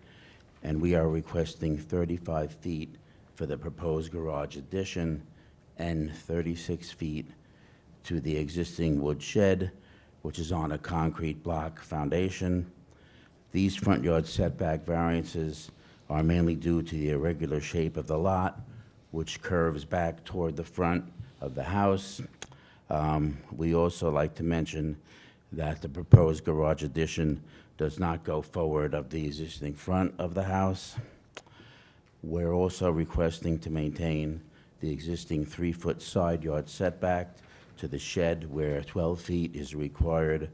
Speaker 18: and we are requesting 35 feet for the proposed garage addition and 36 feet to the existing wood shed, which is on a concrete block foundation. These front yard setback variances are mainly due to the irregular shape of the lot, which curves back toward the front of the house. We also like to mention that the proposed garage addition does not go forward of the existing front of the house. We're also requesting to maintain the existing 3-foot side yard setback to the shed, where 12 feet is required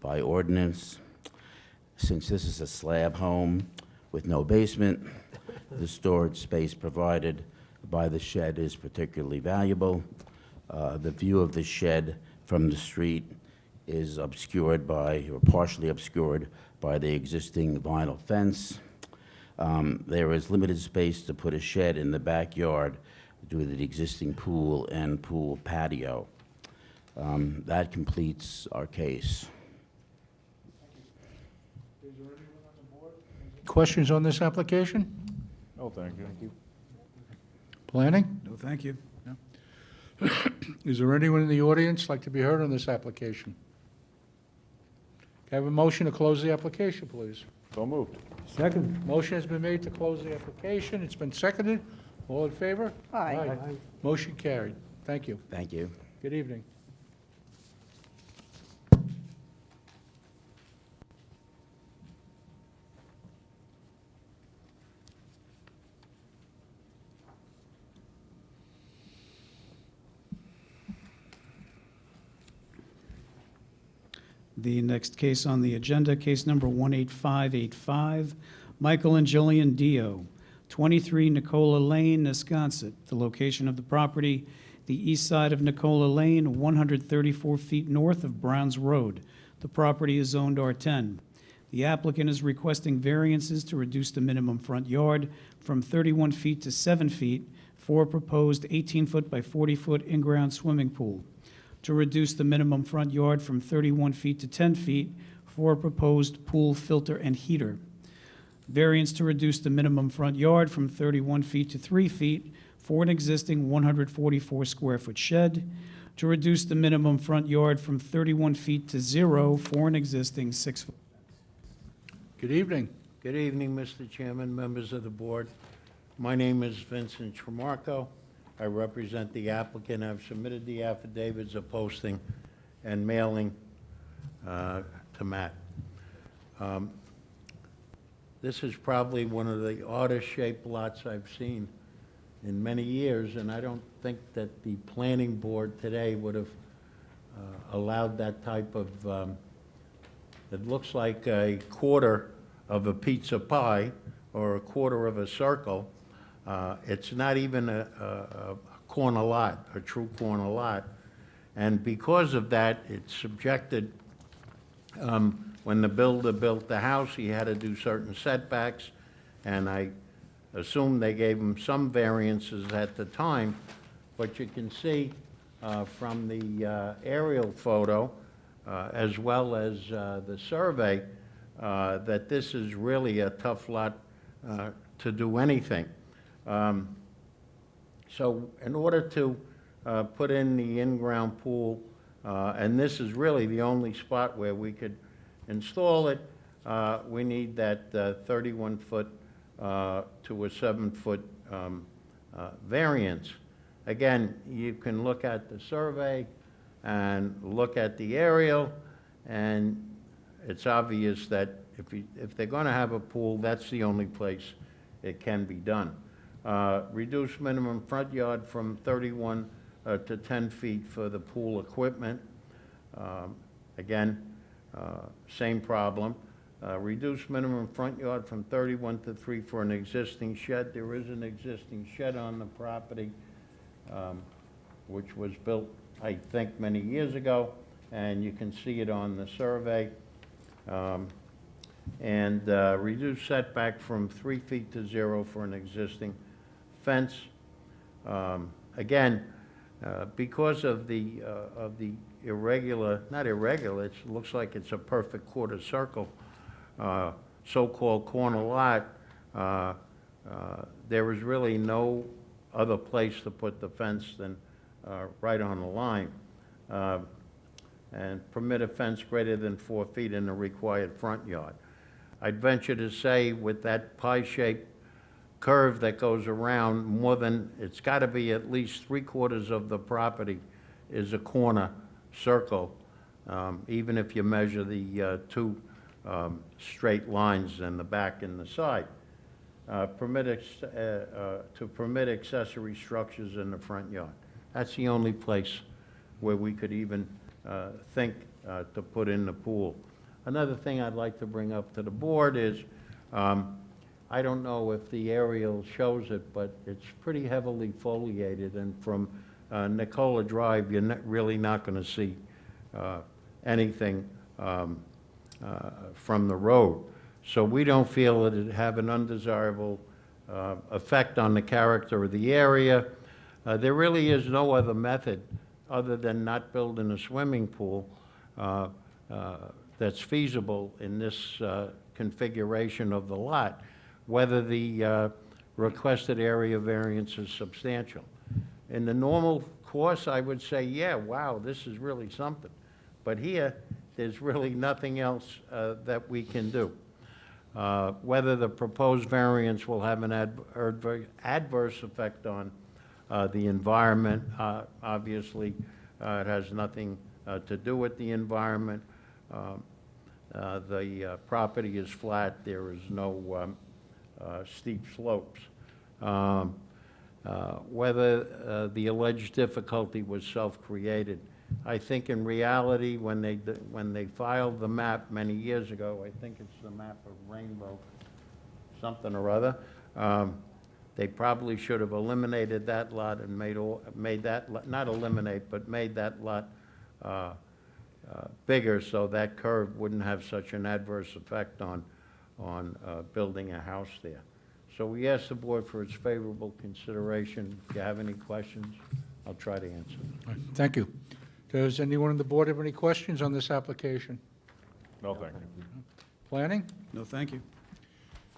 Speaker 18: by ordinance. Since this is a slab home with no basement, the storage space provided by the shed is particularly valuable. The view of the shed from the street is obscured by, or partially obscured by, the existing vinyl fence. There is limited space to put a shed in the backyard due to the existing pool and pool patio. That completes our case.
Speaker 1: Questions on this application?
Speaker 4: No, thank you.
Speaker 1: Planning?
Speaker 2: No, thank you.
Speaker 1: Is there anyone in the audience like to be heard on this application? Can I have a motion to close the application, please?
Speaker 4: So moved.
Speaker 10: Second.
Speaker 1: Motion has been made to close the application. It's been seconded. All in favor?
Speaker 6: Aye.
Speaker 1: Motion carried. Thank you.
Speaker 18: Thank you.
Speaker 1: Good evening.
Speaker 2: The next case on the agenda, case number 18585, Michael and Jillian Dio, 23 Nicola Lane, Nesconset. The location of the property, the east side of Nicola Lane, 134 feet north of Browns Road. The property is zoned R10. The applicant is requesting variances to reduce the minimum front yard from 31 feet to 7 feet for a proposed 18-foot by 40-foot in-ground swimming pool, to reduce the minimum front yard from 31 feet to 10 feet for a proposed pool filter and heater. Variance to reduce the minimum front yard from 31 feet to 3 feet for an existing 144-square-foot shed, to reduce the minimum front yard from 31 feet to 0 for an existing 6-foot.
Speaker 1: Good evening.
Speaker 19: Good evening, Mr. Chairman, members of the board. My name is Vincent Tremarco. I represent the applicant. I've submitted the affidavits of posting and mailing to Matt. This is probably one of the oddest shaped lots I've seen in many years, and I don't think that the planning board today would have allowed that type of, it looks like a quarter of a pizza pie or a quarter of a circle. It's not even a corner lot, a true corner lot. And because of that, it's subjected, when the builder built the house, he had to do certain setbacks, and I assume they gave him some variances at the time. But you can see from the aerial photo, as well as the survey, that this is really a tough lot to do anything. So in order to put in the in-ground pool, and this is really the only spot where we could install it, we need that 31-foot to a 7-foot variance. Again, you can look at the survey and look at the aerial, and it's obvious that if they're going to have a pool, that's the only place it can be done. Reduce minimum front yard from 31 to 10 feet for the pool equipment. Again, same problem. Reduce minimum front yard from 31 to 3 for an existing shed. There is an existing shed on the property, which was built, I think, many years ago, and you can see it on the survey. And reduce setback from 3 feet to 0 for an existing fence. Again, because of the irregular, not irregular, it looks like it's a perfect quarter circle, so-called corner lot, there is really no other place to put the fence than right on the line. And permit a fence greater than 4 feet in the required front yard. I'd venture to say with that pie-shaped curve that goes around, more than, it's got to be at least 3/4 of the property is a corner circle, even if you measure the two straight lines in the back and the side. To permit accessory structures in the front yard. That's the only place where we could even think to put in the pool. Another thing I'd like to bring up to the board is, I don't know if the aerial shows it, but it's pretty heavily foliated, and from Nicola Drive, you're really not going to see anything from the road. So we don't feel that it have an undesirable effect on the character of the area. There really is no other method other than not building a swimming pool that's feasible in this configuration of the lot, whether the requested area variance is substantial. In the normal course, I would say, yeah, wow, this is really something. But here, there's really nothing else that we can do. Whether the proposed variance will have an adverse effect on the environment, obviously, it has nothing to do with the environment. The property is flat. There is no steep slopes. Whether the alleged difficulty was self-created. I think in reality, when they filed the map many years ago, I think it's the map of Rainbow, something or other, they probably should have eliminated that lot and made that, not eliminate, but made that lot bigger so that curve wouldn't have such an adverse effect on building a house there. So we ask the board for its favorable consideration. If you have any questions, I'll try to answer.
Speaker 1: Thank you. Does anyone on the board have any questions on this application?
Speaker 4: No, thank you.
Speaker 1: Planning?
Speaker 2: No, thank you.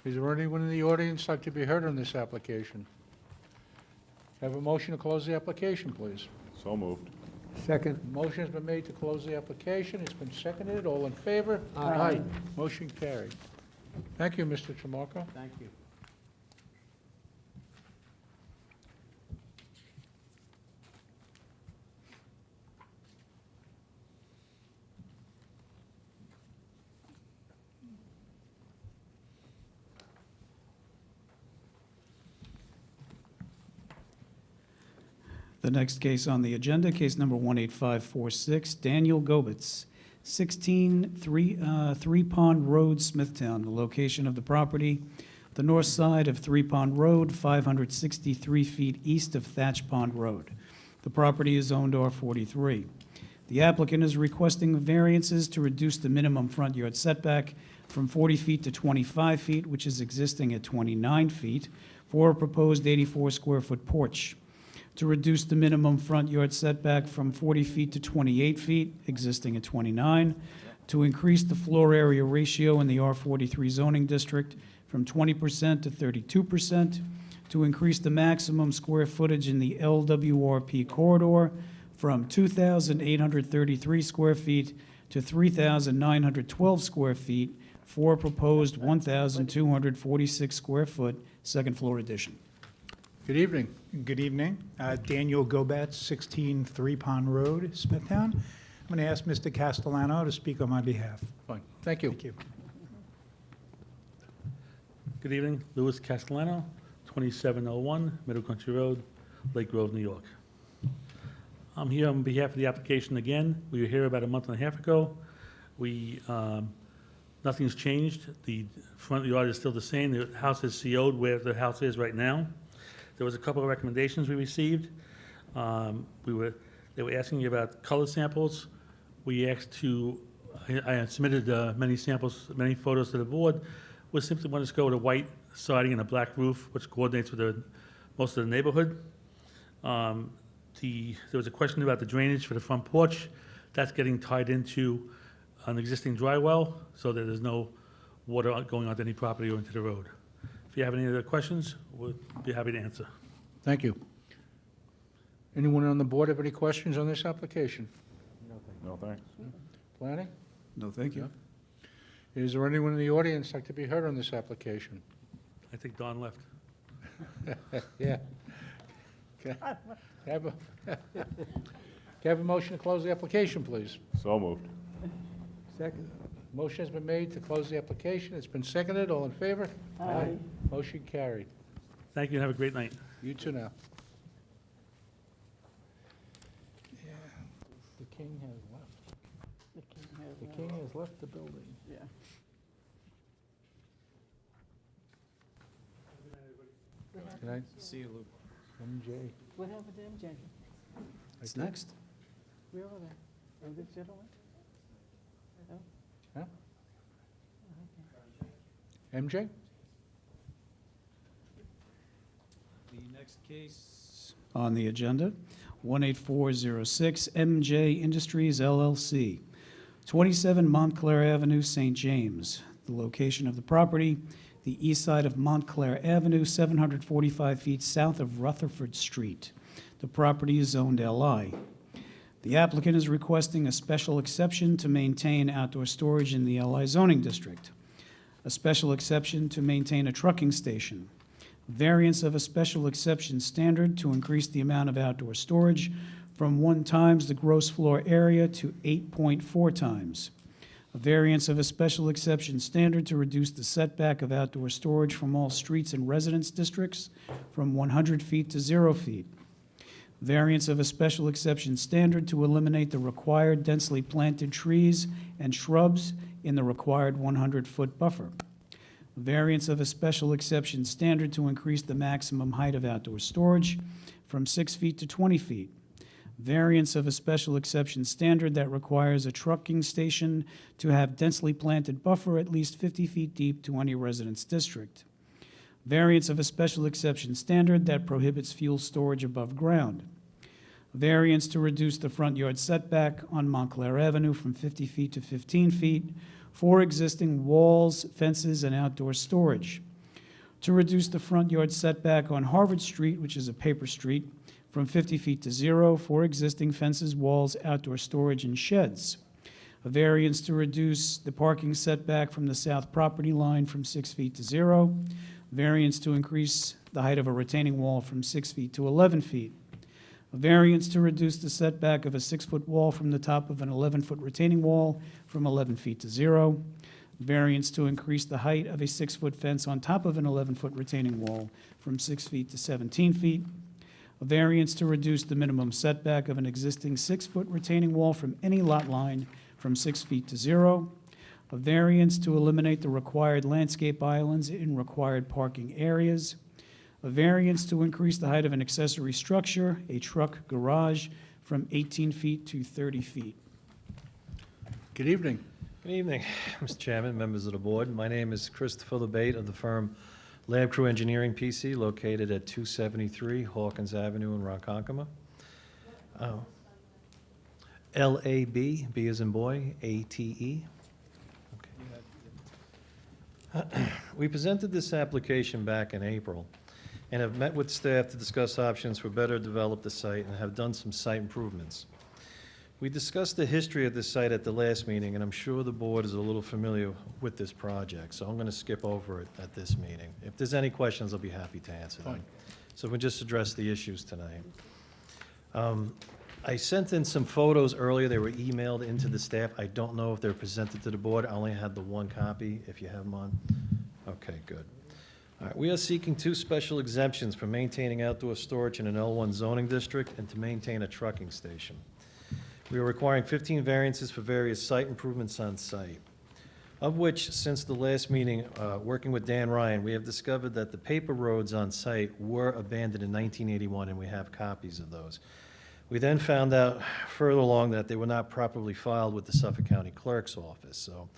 Speaker 1: Is there anyone in the audience like to be heard on this application? Have a motion to close the application, please.
Speaker 4: So moved.
Speaker 10: Second.
Speaker 1: Motion has been made to close the application. It's been seconded. All in favor?
Speaker 10: Aye.
Speaker 1: Motion carried. Thank you, Mr. Tramarko.
Speaker 19: Thank you.
Speaker 2: The next case on the agenda, case number 18546, Daniel Gobitz, 16 Three Pond Road, Smithtown. The location of the property, the north side of Three Pond Road, 563 feet east of Thatch Pond Road. The property is zoned R43. The applicant is requesting variances to reduce the minimum front yard setback from 40 feet to 25 feet, which is existing at 29 feet, for a proposed 84-square-foot porch. To reduce the minimum front yard setback from 40 feet to 28 feet, existing at 29, to increase the floor area ratio in the R43 zoning district from 20% to 32%, to increase the maximum square footage in the LWRP corridor from 2,833 square feet to 3,912 square feet for a proposed 1,246 square foot second floor addition.
Speaker 1: Good evening.
Speaker 20: Good evening. Daniel Gobatz, 16 Three Pond Road, Smithtown. I'm going to ask Mr. Castellano to speak on my behalf.
Speaker 1: Fine, thank you.
Speaker 20: Thank you.
Speaker 21: Good evening, Louis Castellano, 2701 Middle Country Road, Lake Grove, New York. I'm here on behalf of the application again. We were here about a month and a half ago. Nothing's changed. The front yard is still the same. The house is CO'd where the house is right now. There was a couple of recommendations we received. They were asking about color samples. We asked I had submitted many samples, many photos to the board. We simply want to go with a white siding and a black roof, which coordinates with most of the neighborhood. There was a question about the drainage for the front porch. That's getting tied into an existing dry well, so that there's no water going onto any property or into the road. If you have any other questions, we'll be happy to answer.
Speaker 1: Thank you. Anyone on the board have any questions on this application?
Speaker 4: No, thanks.
Speaker 1: Planning?
Speaker 2: No, thank you.
Speaker 1: Is there anyone in the audience like to be heard on this application?
Speaker 21: I think Don left.
Speaker 1: Yeah. Can I have a motion to close the application, please?
Speaker 4: So moved.
Speaker 10: Second.
Speaker 1: Motion has been made to close the application. It's been seconded. All in favor?
Speaker 10: Aye.
Speaker 1: Motion carried.
Speaker 21: Thank you and have a great night.
Speaker 1: You too now. Yeah, the king has left. The king has left the building.
Speaker 6: Yeah.
Speaker 1: Good night.
Speaker 2: See you, Luke.
Speaker 1: MJ.
Speaker 6: What happened to MJ?
Speaker 2: It's next.
Speaker 6: Where are they? Oh, this gentleman? Oh,
Speaker 1: Huh?
Speaker 6: okay.
Speaker 1: MJ?
Speaker 2: The next case on the agenda, 18406 MJ Industries LLC, 27 Montclair Avenue, St. James. The location of the property, the east side of Montclair Avenue, 745 feet south of Rutherford Street. The property is zoned LI. The applicant is requesting a special exception to maintain outdoor storage in the LI zoning district, a special exception to maintain a trucking station, variance of a special exception standard to increase the amount of outdoor storage from 1 times the gross floor area to 8.4 times, a variance of a special exception standard to reduce the setback of outdoor storage from all streets and residence districts from 100 feet to 0 feet, variance of a special exception standard to eliminate the required densely planted trees and shrubs in the required 100-foot buffer, variance of a special exception standard to increase the maximum height of outdoor storage from 6 feet to 20 feet, variance of a special exception standard that requires a trucking station to have densely planted buffer at least 50 feet deep to any residence district, variance of a special exception standard that prohibits fuel storage above ground, variance to reduce the front yard setback on Montclair Avenue from 50 feet to 15 feet for existing walls, fences, and outdoor storage, to reduce the front yard setback on Harvard Street, which is a paper street, from 50 feet to 0 for existing fences, walls, outdoor storage, and sheds, a variance to reduce the parking setback from the south property line from 6 feet to 0, variance to increase the height of a retaining wall from 6 feet to 11 feet, a variance to reduce the setback of a 6-foot wall from the top of an 11-foot retaining wall from 11 feet to 0, variance to increase the height of a 6-foot fence on top of an 11-foot retaining wall from 6 feet to 17 feet, a variance to reduce the minimum setback of an existing 6-foot retaining wall from any lot line from 6 feet to 0, a variance to eliminate the required landscape islands in required parking areas, a variance to increase the height of an accessory structure, a truck garage, from 18 feet to 30 feet.
Speaker 1: Good evening.
Speaker 22: Good evening, Mr. Chairman, members of the board. My name is Christopher LeBate of the firm Lab Crew Engineering PC, located at 273 Hawkins Avenue in Ronkonkoma. L-A-B, B as in boy, A-T-E. Okay. We presented this application back in April, and have met with staff to discuss options for better develop the site and have done some site improvements. We discussed the history of this site at the last meeting, and I'm sure the board is a little familiar with this project, so I'm going to skip over it at this meeting. If there's any questions, I'll be happy to answer them.
Speaker 1: Fine.
Speaker 22: So we'll just address the issues tonight. I sent in some photos earlier. They were emailed into the staff. I don't know if they're presented to the board. I only had the one copy, if you have them on. Okay, good. All right, we are seeking 2 special exemptions for maintaining outdoor storage in an L1 zoning district and to maintain a trucking station. We are requiring 15 variances for various site improvements on site, of which, since the last meeting, working with Dan Ryan, we have discovered that the paper roads on site were abandoned in 1981, and we have copies of those. We then found out further along that they were not properly filed with the Suffolk County Clerk's office. So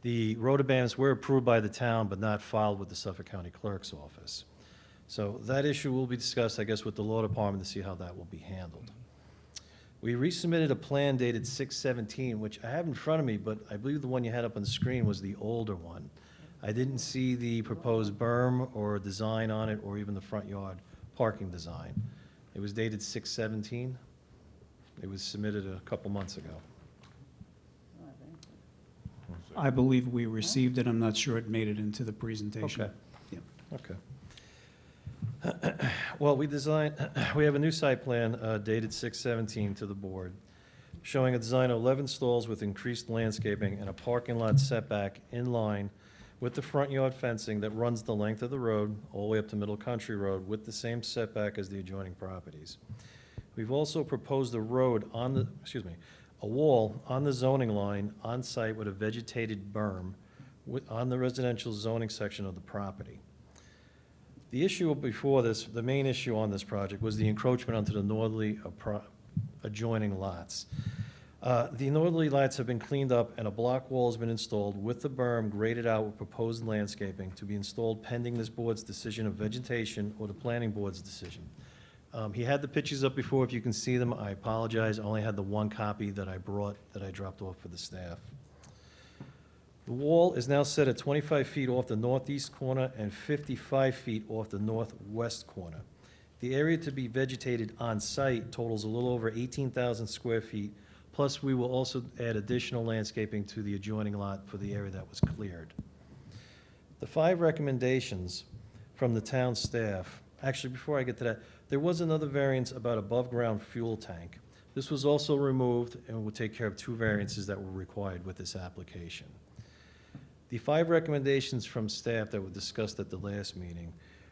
Speaker 22: the road abandonments were approved by the town, but not filed with the Suffolk County Clerk's office. So that issue will be discussed, I guess, with the law department to see how that will be handled. We resubmitted a plan dated 6/17, which I have in front of me, but I believe the one you had up on the screen was the older one. I didn't see the proposed berm or design on it, or even the front yard parking design. It was dated 6/17. It was submitted a couple months ago.
Speaker 2: I believe we received it. I'm not sure it made it into the presentation.
Speaker 22: Okay.
Speaker 2: Yeah.
Speaker 22: Okay. Well, we have a new site plan dated 6/17 to the board, showing a design of 11 stalls with increased landscaping and a parking lot setback in line with the front yard fencing that runs the length of the road all the way up to Middle Country Road with the same setback as the adjoining properties. We've also proposed a wall on the zoning line on site with a vegetated berm on the residential zoning section of the property. The issue before this, the main issue on this project, was the encroachment onto the northerly adjoining lots. The northerly lots have been cleaned up and a block wall has been installed with the berm graded out with proposed landscaping to be installed pending this board's decision of vegetation or the planning board's decision. He had the pictures up before. If you can see them, I apologize. I only had the one copy that I brought, that I dropped off for the staff. The wall is now set at 25 feet off the northeast corner and 55 feet off the northwest corner. The area to be vegetated on site totals a little over 18,000 square feet, plus we will also add additional landscaping to the adjoining lot for the area that was cleared. The 5 recommendations from the town staff, actually, before I get to that, there was another variance about above-ground fuel tank. This was also removed and will take care of 2 variances that were required with this application. The 5 recommendations from staff that were discussed at the last meeting,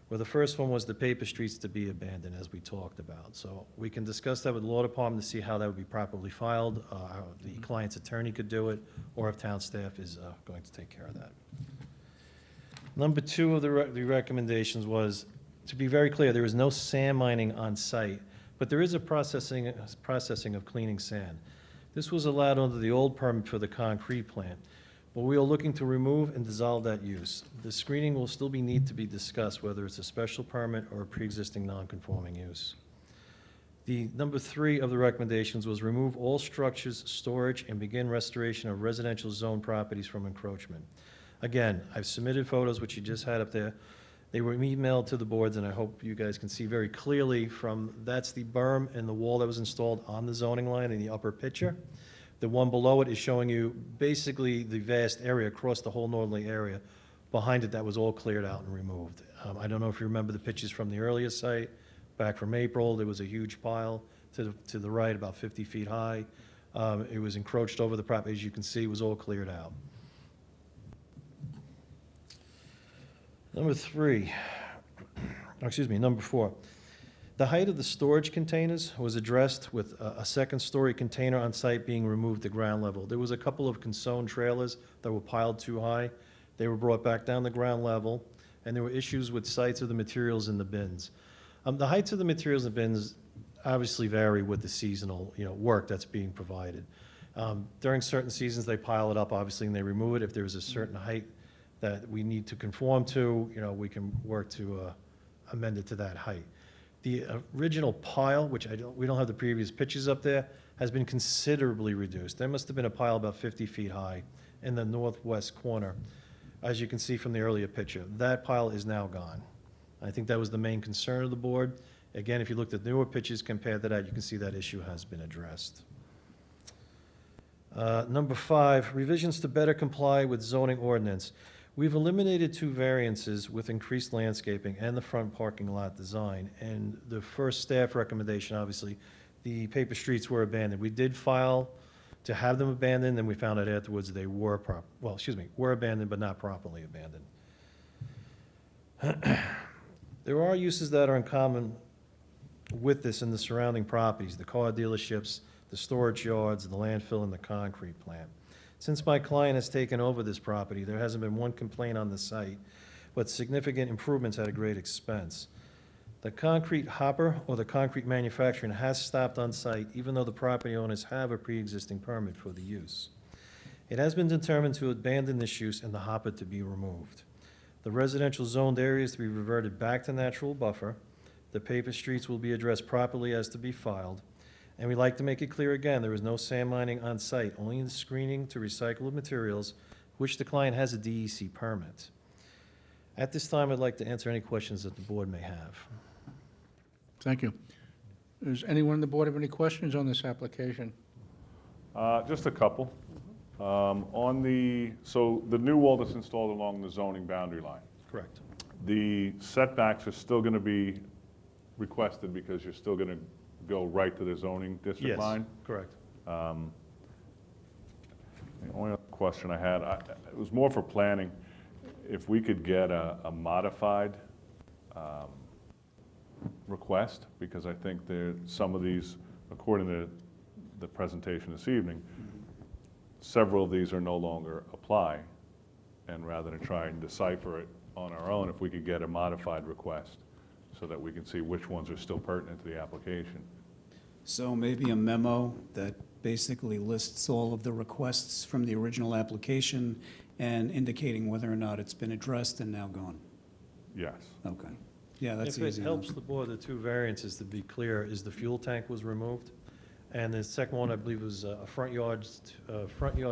Speaker 22: well, the first one was the paper streets to be abandoned, as we talked about. So we can discuss that with the law department to see how that would be properly filed, how the client's attorney could do it, or if town staff is going to take care of that. Number 2 of the recommendations was, to be very clear, there is no sand mining on site, but there is a processing of cleaning sand. This was allowed under the old permit for the concrete plant, but we are looking to remove and dissolve that use. The screening will still need to be discussed, whether it's a special permit or a pre-existing non-conforming use. The number 3 of the recommendations was remove all structures, storage, and begin restoration of residential zone properties from encroachment. Again, I've submitted photos, which you just had up there. They were emailed to the boards, and I hope you guys can see very clearly that's the berm and the wall that was installed on the zoning line in the upper picture. The one below it is showing you basically the vast area across the whole northerly area. Behind it, that was all cleared out and removed. I don't know if you remember the pictures from the earlier site. Back from April, there was a huge pile to the right, about 50 feet high. It was encroached over the property. As you can see, it was all cleared out. Number 4. The height of the storage containers was addressed with a second-story container on site being removed to ground level. There was a couple of consowned trailers that were piled too high. They were brought back down to ground level, and there were issues with sites of the materials in the bins. The heights of the materials in the bins obviously vary with the seasonal, work that's being provided. During certain seasons, they pile it up, obviously, and they remove it. If there's a certain height that we need to conform to, we can work to amend it to that height. The original pile, which we don't have the previous pictures up there, has been considerably reduced. There must have been a pile about 50 feet high in the northwest corner, as you can see from the earlier picture. That pile is now gone. I think that was the main concern of the board. Again, if you looked at newer pictures compared to that, you can see that issue has been addressed. Number 5, revisions to better comply with zoning ordinance. We've eliminated 2 variances with increased landscaping and the front parking lot design. And the first staff recommendation, obviously, the paper streets were abandoned. We did file to have them abandoned, and we found out afterwards they were were abandoned, but not properly abandoned. There are uses that are in common with this in the surrounding properties, the car dealerships, the storage yards, the landfill, and the concrete plant. Since my client has taken over this property, there hasn't been one complaint on the site, but significant improvements at a great expense. The concrete hopper or the concrete manufacturing has stopped on site, even though the property owners have a pre-existing permit for the use. It has been determined to abandon this use and the hopper to be removed. The residential zoned areas to be reverted back to natural buffer. The paper streets will be addressed properly as to be filed. And we'd like to make it clear again, there is no sand mining on site, only in screening to recyclable materials, which the client has a DEC permit. At this time, I'd like to answer any questions that the board may have.
Speaker 1: Thank you. Does anyone on the board have any questions on this application?
Speaker 4: Just a couple. So the new wall that's installed along the zoning boundary line,
Speaker 22: Correct.
Speaker 4: the setbacks are still going to be requested because you're still going to go right to the zoning district line?
Speaker 22: Yes, correct.
Speaker 4: The only other question I had, it was more for planning. If we could get a modified request, because I think some of these, according to the presentation this evening, several of these are no longer apply, and rather than try and decipher it on our own, if we could get a modified request so that we can see which ones are still pertinent to the application.
Speaker 2: So maybe a memo that basically lists all of the requests from the original application and indicating whether or not it's been addressed and now gone.
Speaker 4: Yes.
Speaker 2: Okay. Yeah, that's
Speaker 22: If
Speaker 2: easy
Speaker 22: it
Speaker 2: enough.
Speaker 22: helps the board, the 2 variances, to be clear, is the fuel tank was removed. And the second one, I believe, was a front yard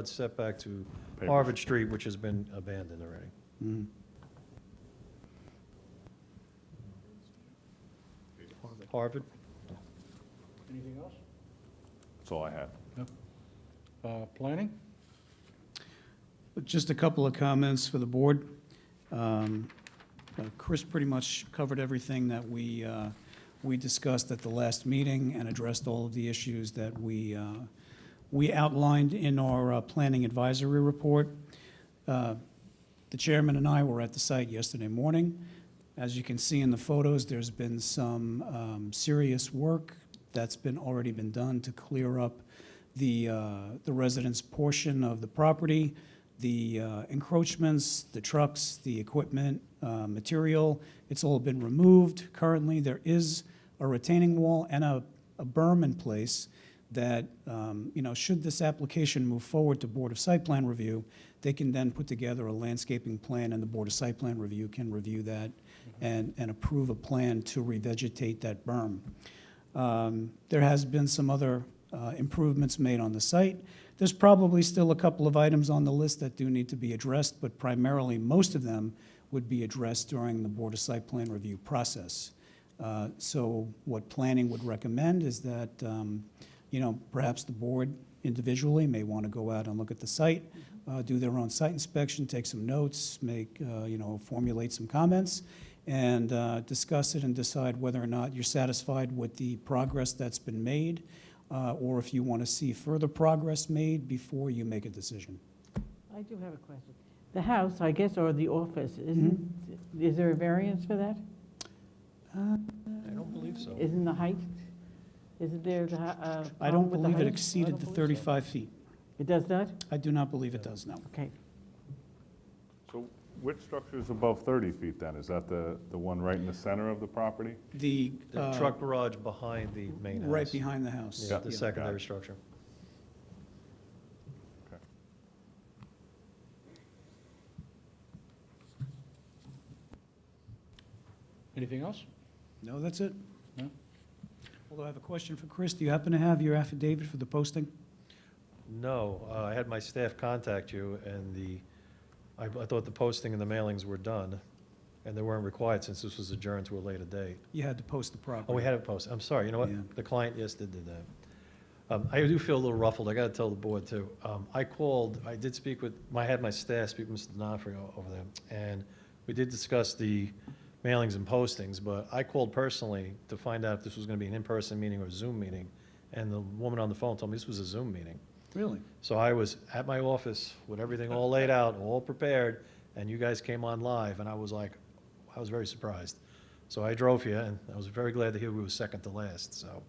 Speaker 22: setback to
Speaker 4: Paper.
Speaker 22: Harvard Street, which has been abandoned already.
Speaker 2: Mhm.
Speaker 22: Harvard?
Speaker 1: Anything else?
Speaker 4: That's all I had.
Speaker 1: Planning?
Speaker 2: Just a couple of comments for the board. Chris pretty much covered everything that we discussed at the last meeting and addressed all of the issues that we outlined in our planning advisory report. The chairman and I were at the site yesterday morning. As you can see in the photos, there's been some serious work that's already been done to clear up the residence portion of the property, the encroachments, the trucks, the equipment, material. It's all been removed. Currently, there is a retaining wall and a berm in place that, should this application move forward to Board of Site Plan Review, they can then put together a landscaping plan, and the Board of Site Plan Review can review that and approve a plan to revegetate that berm. There has been some other improvements made on the site. There's probably still a couple of items on the list that do need to be addressed, but primarily, most of them would be addressed during the Board of Site Plan Review process. So what planning would recommend is that, perhaps the board individually may want to go out and look at the site, do their own site inspection, take some notes, formulate some comments, and discuss it and decide whether or not you're satisfied with the progress that's been made, or if you want to see further progress made before you make a decision.
Speaker 6: I do have a question. The house, I guess, or the office, is there a variance for that?
Speaker 22: I don't believe so.
Speaker 6: Isn't the height, isn't there the,
Speaker 2: I don't
Speaker 6: problem with the
Speaker 2: believe it
Speaker 6: height?
Speaker 2: exceeded the 35 feet.
Speaker 6: It does not?
Speaker 2: I do not believe it does, no.
Speaker 6: Okay.
Speaker 4: So which structure is above 30 feet then? Is that the one right in the center of the property?
Speaker 22: The truck garage behind the main house.
Speaker 2: Right behind the house.
Speaker 22: Yeah, the
Speaker 2: Yeah.
Speaker 22: secondary structure.
Speaker 4: Okay.
Speaker 1: Anything else?
Speaker 2: No, that's it.
Speaker 1: No?
Speaker 2: Although I have a question for Chris. Do you happen to have your affidavit for the posting?
Speaker 22: No, I had my staff contact you, and I thought the posting and the mailings were done. and they weren't required since this was adjourned to a later date.
Speaker 2: You had to post the property.
Speaker 22: Oh, we had it posted. I'm sorry, you know
Speaker 2: Yeah.
Speaker 22: what? The client, yes, did that. I do feel a little ruffled. I got to tell the board, too. I called, I did speak with, I had my staff speak with Mr. D'Onofrio over there, and we did discuss the mailings and postings, but I called personally to find out if this was going to be an in-person meeting or a Zoom meeting, and the woman on the phone told me this was a Zoom meeting.
Speaker 2: Really?
Speaker 22: So I was at my office with everything all laid out, all prepared, and you guys came on live, and I was like, I was very surprised. So I drove here, and I was very glad to hear we were second to last, so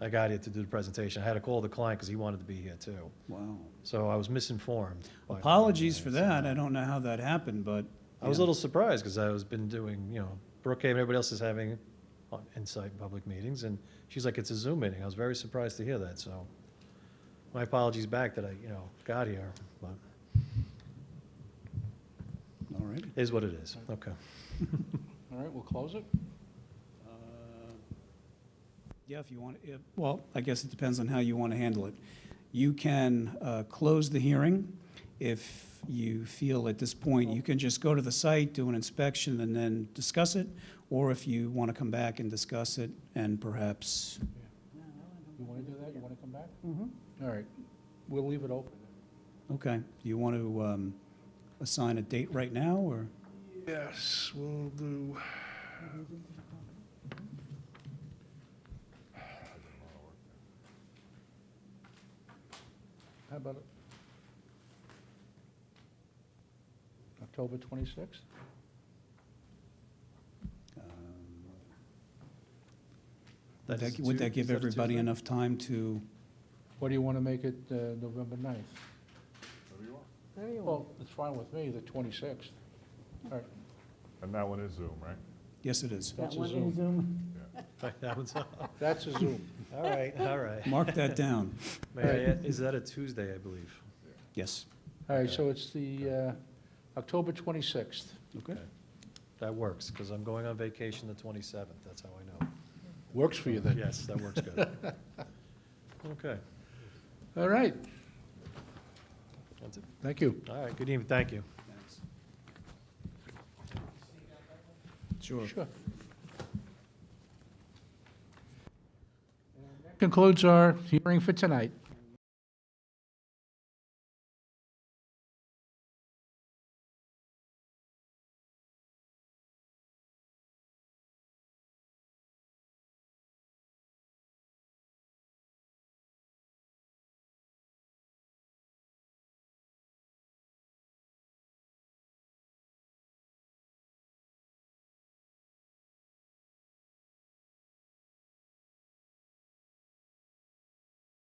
Speaker 22: I got here to do the presentation. I had to call the client because he wanted to be here, too.
Speaker 2: Wow.
Speaker 22: So I was misinformed. by-
Speaker 2: Apologies for that. I don't know how that happened, but.
Speaker 22: I was a
Speaker 2: yeah.
Speaker 22: little surprised because I was been doing, Brookhaven, everybody else is having Insight public meetings, and she's like, it's a Zoom meeting. I was very surprised to hear that, so my apologies back that I, got here, but
Speaker 2: All right.
Speaker 22: it is what it is. Okay.
Speaker 1: All right, we'll close it.
Speaker 2: Yeah, if you want, well, I guess it depends on how you want to handle it. You can close the hearing. If you feel at this point, you can just go to the site, do an inspection, and then discuss it, or if you want to come back and discuss it, and perhaps,
Speaker 1: You want to do that? You want to come back? All right, we'll leave it open.
Speaker 2: okay, do you want to assign a date right now, or?
Speaker 1: Yes, we'll do. How about it? October 26th?
Speaker 2: Would
Speaker 22: That is
Speaker 2: would that
Speaker 22: Tu-
Speaker 2: give
Speaker 22: is that a
Speaker 2: everybody
Speaker 22: Tuesday?
Speaker 2: enough time to?
Speaker 1: What do you want to make it, November 9th?
Speaker 6: Whatever you want.
Speaker 1: Well, it's fine with me, the 26th. All right,
Speaker 4: And that one is Zoom, right?
Speaker 2: Yes, it is.
Speaker 6: That
Speaker 1: That's a
Speaker 6: one
Speaker 1: Zoom.
Speaker 6: in Zoom?
Speaker 22: That one's,
Speaker 1: that's a Zoom.
Speaker 22: all right, all right.
Speaker 2: Mark that down.
Speaker 22: May I add- Is that a Tuesday, I believe?
Speaker 2: Yes.
Speaker 1: All right, so it's the October 26th.
Speaker 2: Okay.
Speaker 22: That works, because I'm going on vacation the 27th. That's how I know.
Speaker 1: Works for you then?
Speaker 22: Yes, that works good. Okay,
Speaker 1: All right,
Speaker 22: that's it.
Speaker 1: thank you.
Speaker 22: All right, good evening, thank you.
Speaker 2: Sure.
Speaker 1: Sure. Concludes our hearing for tonight.